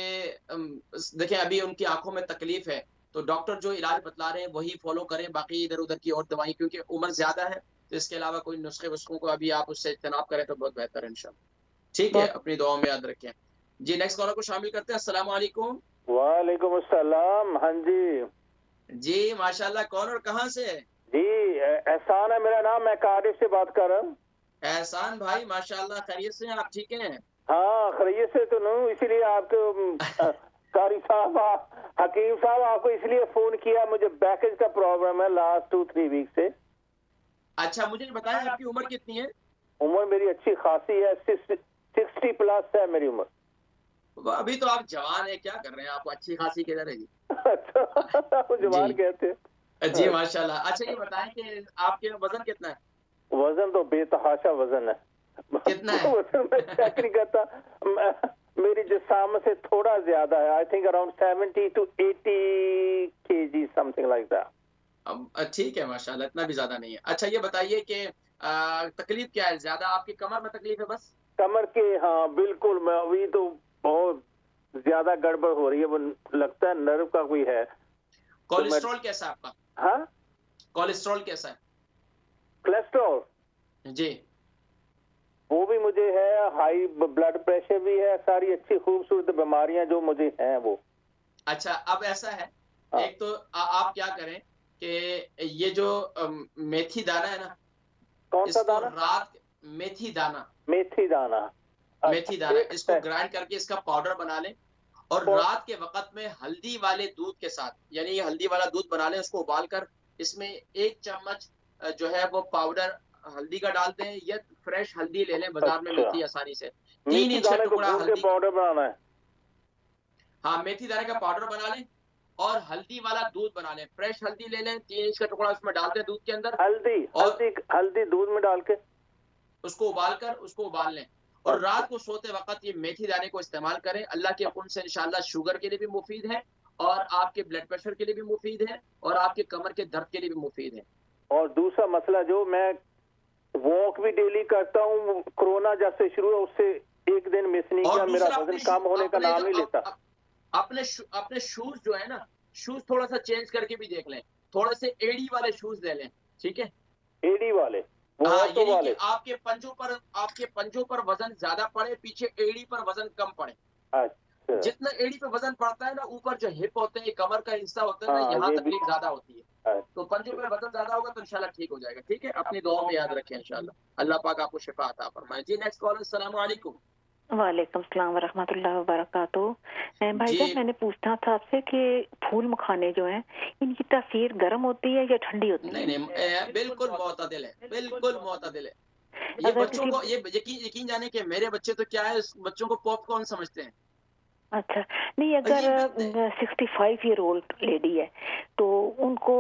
देखें अभी उनकी आंखों में तकलीफ है तो डॉक्टर जो इलाज बतला रहे हैं वही फॉलो करें, बाकी इधर उधर की और दवाई, क्योंकि उम्र ज्यादा है तो इसके अलावा कोई नुस्खे वस्खों को अभी आप उससे इज्तनाब करें तो बहुत बेहतर है इंशाल्लाह। ठीक है, अपनी दुआओं में याद रखें। जी नेक्स्ट कॉलर को शामिल करते हैं। अस्सलाम वालेकुम। वालेकुम अस्सलाम। हाँ जी जी माशाल्लाह, कौन और कहाँ से? जी एहसान है मेरा नाम, मैं कार्डिफ से बात कर रहा हूँ। एहसान भाई माशाल्लाह, खैरियत से हैं आप? ठीक हैं? हाँ खैरियत से तो नहीं, इसीलिए आपको कारी साहब हकीम साहब आपको इसलिए फोन किया, मुझे बैकेज का प्रॉब्लम है लास्ट 2-3 वीक से। अच्छा मुझे बताएं आपकी उम्र कितनी है? उम्र मेरी अच्छी खासी है, 60 प्लस है मेरी उम्र। अभी तो आप जवान है, क्या कर रहे हैं? आपको अच्छी खासी किधर है जी? अच्छा जवान कहते हैं जी माशाल्लाह। अच्छा ये बताएं कि आपके वजन कितना है? वजन तो बेतहाशा वजन है, कितना है? मैं चेक नहीं करता, मेरी जिस्म से थोड़ा ज्यादा है, I think around 70 to 80 kg something like that. ठीक है माशाल्लाह, इतना भी ज्यादा नहीं है। अच्छा ये बताइए कि तकलीफ क्या है, ज्यादा आपकी कमर में तकलीफ है? बस कमर के, हाँ बिल्कुल, मैं अभी तो बहुत ज्यादा गड़बड़ हो रही है, वो लगता है नर्व का कोई है। कोलेस्ट्रॉल कैसा है आपका? हाँ, कोलेस्ट्रॉल कैसा है? कोलेस्ट्रॉल जी, वो भी मुझे है, हाई ब्लड प्रेशर भी है, सारी अच्छी खूबसूरत बीमारियां जो मुझे हैं वो। अच्छा अब ऐसा है, हाँ। एक तो आप क्या करें कि ये जो मेथी दाना है ना, कौन सा इसको दाना? रात, मेथी दाना, मेथी दाना। मेथी दाना, इसको ग्राइंड करके इसका पाउडर बना लें और रात के वक्त में हल्दी वाले दूध के साथ, यानी ये हल्दी वाला दूध बना लें, उसको उबाल कर इसमें 1 चम्मच जो है वो पाउडर हल्दी का डाल दें, या फ्रेश हल्दी ले लें, बाजार में मिलती है आसानी से। 3 इंच का टुकड़ा हल्दी, पाउडर बनाना है। हाँ मेथी दाने का पाउडर बना लें और हल्दी वाला दूध बना लें, फ्रेश हल्दी ले लें, 3 इंच का टुकड़ा उसमें डाल दें दूध के अंदर, हल्दी दूध में डाल के उसको उबाल लें और रात को सोते वक्त ये मेथी दाने को इस्तेमाल करें। अल्लाह के हुक्म से इंशाल्लाह शुगर के लिए भी मुफीद है और आपके ब्लड प्रेशर के लिए भी मुफीद है और आपके कमर के दर्द के लिए भी मुफीद है। और दूसरा मसला, जो मैं वॉक भी डेली करता हूँ, कोरोना जब से शुरू है उससे एक दिन मिस नहीं किया, मेरा वजन कम होने का नाम नहीं लेता। अपने शूज जो है ना, शूज थोड़ा सा चेंज करके भी देख लें, थोड़े से एडी वाले शूज ले लें, ठीक है? एडी वाले, हाँ, यानी कि आपके पंजों पर वजन ज्यादा पड़े, पीछे एड़ी पर वजन कम पड़े। अच्छा। जितना एड़ी पे वजन पड़ता है ना, ऊपर जो हिप होते हैं, कमर का हिस्सा होता है ना, यहाँ तकलीफ ज्यादा होती है। तो पंजों पे वजन ज्यादा होगा तो इंशाल्लाह ठीक हो जाएगा, ठीक है? अपनी दुआ में याद रखें इंशाल्लाह। अल्लाह पाक आपको शिफा अता फरमाए। जी नेक्स्ट कॉलर, अस्सलाम वालेकुम। वालेकुम सलाम वरहमतुल्लाहि वबरकातुहू। भाईजान मैंने पूछना था आपसे कि फूल मखाने जो हैं, इनकी तासीर गर्म होती है या ठंडी होती है? नहीं, बिल्कुल मोतदिल है, बिल्कुल मोतदिल है। ये बच्चों को, ये यकीन जाने के मेरे बच्चे तो क्या है, बच्चों को पॉपकॉर्न समझते हैं। अच्छा, नहीं अगर 65 ईयर ओल्ड लेडी है तो उनको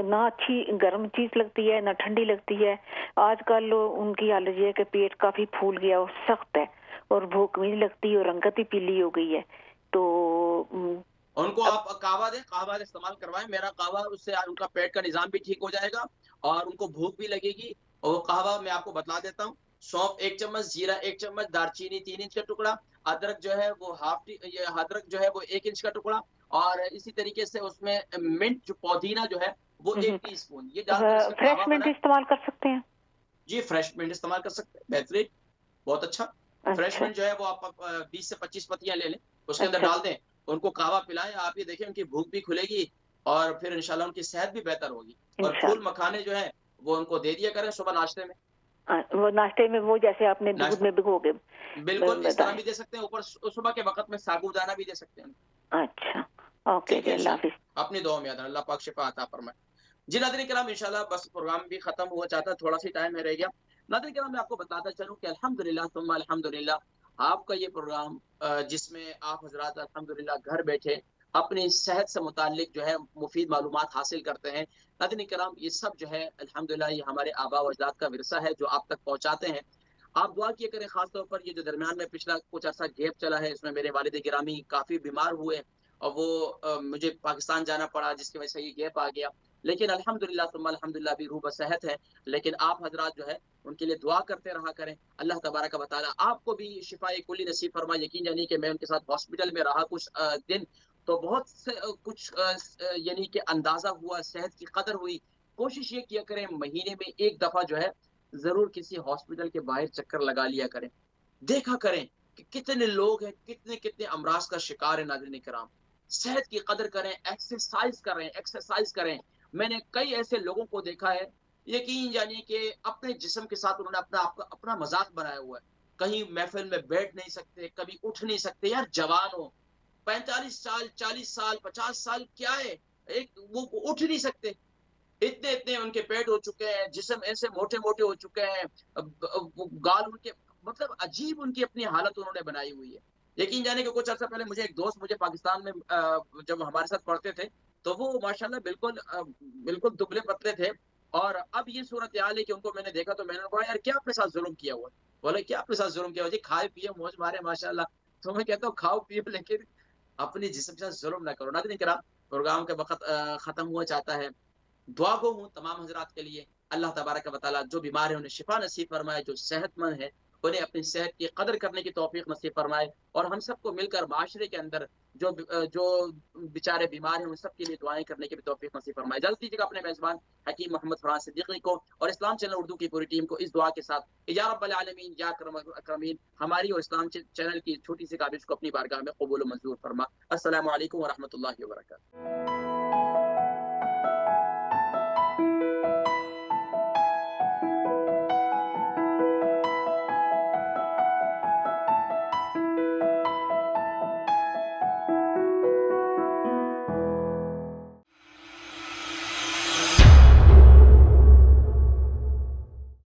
ना अच्छी गर्म चीज लगती है ना ठंडी लगती है। आजकल उनकी एलर्जी है कि पेट काफी फूल गया और सख्त है और भूख भी नहीं लगती और रंगत ही पीली हो गई है। तो उनको आप कहवा दे इस्तेमाल करवाएं, मेरा कहवा, उससे उनका पेट का निजाम भी ठीक हो जाएगा और उनको भूख भी लगेगी। और वो कहवा मैं आपको बतला देता हूँ, सौंफ 1 चम्मच, जीरा 1 चम्मच, दालचीनी 3 इंच का टुकड़ा, अदरक जो है वो अदरक जो है वो 1 इंच का टुकड़ा, और इसी तरीके से उसमें मिंट जो पुदीना जो है वो 1 टीस्पून, ये डालकर फ्रेश मिंट इस्तेमाल कर सकते हैं? जी फ्रेश मिंट इस्तेमाल कर सकते हैं, बेहतरीन, बहुत अच्छा। फ्रेश मिंट जो है वो आप 20 से 25 पत्तियां ले लें, उसके अंदर डाल दें, उनको कहवा पिलाएं। आप ये देखें उनकी भूख भी खुलेगी और फिर इंशाल्लाह उनकी सेहत भी बेहतर होगी। और फूल मखाने जो है वो उनको दे दिया करें सुबह नाश्ते में। वो नाश्ते में, वो जैसे आपने दूध में भिगो के, बिल्कुल इस तरह भी दे सकते हैं, ऊपर सुबह के वक्त में साबूदाना भी दे सकते हैं। अच्छा, ओके, अल्लाह हाफिज। अपनी दुआ में याद, अल्लाह पाक शिफा अता फरमाए। जी नाज़रीन किराम, इंशाल्लाह बस प्रोग्राम भी खत्म हुआ चाहता, थोड़ा सी टाइम है रह गया। नाज़रीन किराम, मैं आपको बताता चलूं कि अल्हम्दुलिल्लाह सुम्मा अल्हम्दुलिल्लाह, आपका ये प्रोग्राम जिसमें आप हजरात अल्हम्दुलिल्लाह घर बैठे अपनी सेहत से मुताल्लिक जो है मुफीद मालूमात हासिल करते हैं। नाज़रीन किराम, ये सब जो है अल्हम्दुलिल्लाह ये हमारे आबा व अजदाद का विरसा है जो आप तक पहुंचाते हैं। आप दुआ किया करें, खास तौर पर ये जो दरमियान में पिछला कुछ अर्सा गैप चला है, इसमें मेरे वालिद गिरामी काफ़ी बीमार हुए और वो मुझे पाकिस्तान जाना पड़ा, जिसकी वजह से ये गैप आ गया। लेकिन अल्हम्दुलिल्लाह सुम्मा अल्हम्दुलिल्लाह भी रूह बसेहत है। लेकिन आप हजरात जो है उनके लिए दुआ करते रहा करें। अल्लाह तबारक व तआला आपको भी शिफाए कुल्ली नसीब फरमाए। यकीन जानिए कि मैं उनके साथ हॉस्पिटल में रहा कुछ दिन, तो बहुत से कुछ यानी कि अंदाजा हुआ, सेहत की कदर हुई। कोशिश ये किया करें महीने में 1 दफा जो है जरूर किसी हॉस्पिटल के बाहर चक्कर लगा लिया करें, देखा करें कि कितने लोग हैं, कितने कितने अमराज का शिकार है। नाज़रीन किराम, सेहत की कदर करें, एक्सरसाइज करें। मैंने कई ऐसे लोगों को देखा है, यकीन जानिए कि अपने जिस्म के साथ उन्होंने अपना मजाक बनाया हुआ है। कहीं महफिल में बैठ नहीं सकते, कभी उठ नहीं सकते। यार जवान हो, 45 साल, 40 साल, 50 साल, क्या है, एक वो उठ नहीं सकते। इतने इतने उनके पेट हो चुके हैं, जिस्म ऐसे मोटे मोटे हो चुके हैं, गाल उनके, मतलब अजीब उनकी अपनी हालत उन्होंने बनाई हुई है। यकीन जाने के कुछ अर्सा पहले मुझे एक दोस्त, मुझे पाकिस्तान में जब हमारे साथ पढ़ते थे, तो वो माशाल्लाह बिल्कुल दुबले पतले थे। और अब ये सूरत हाल है कि उनको मैंने देखा तो मैंने कहा यार क्या अपने साथ जुल्म किया हुआ है। बोले क्या आपके साथ जुल्म किया जी, खाए पिए मौज मारे माशाल्लाह। तो मैं कहता हूँ खाओ पियो लेकिन अपने जिस्म के साथ जुल्म ना करो। नाज़रीन किराम, प्रोग्राम का वक़्त ख़त्म हुआ चाहता है। दुआ गो हूँ तमाम हज़रात के लिए, अल्लाह तबारक व तआला जो बीमार हैं उन्हें शिफा नसीब फरमाए, जो सेहतमंद है उन्हें अपनी सेहत की कदर करने की तौफीक नसीब फरमाए, और हम सबको मिलकर माशरे के अंदर जो बेचारे बीमार हैं उन सब के लिए दुआएं करने की भी तौफीक नसीब फरमाए। जल्द दीजिएगा अपने मेज़बान हकीम मोहम्मद फरहान सिद्दीकी को और इस्लाम चैनल उर्दू की पूरी टीम को इस दुआ के साथ, या रब्बल आलमीन या अकरमीन, हमारी और इस्लाम चैनल की छोटी सी काबिश को अपनी बारगाह में कबूल मंजूर फरमा। अस्सलामु अलैकुम व रहमतुल्लाहि व बरकातहू।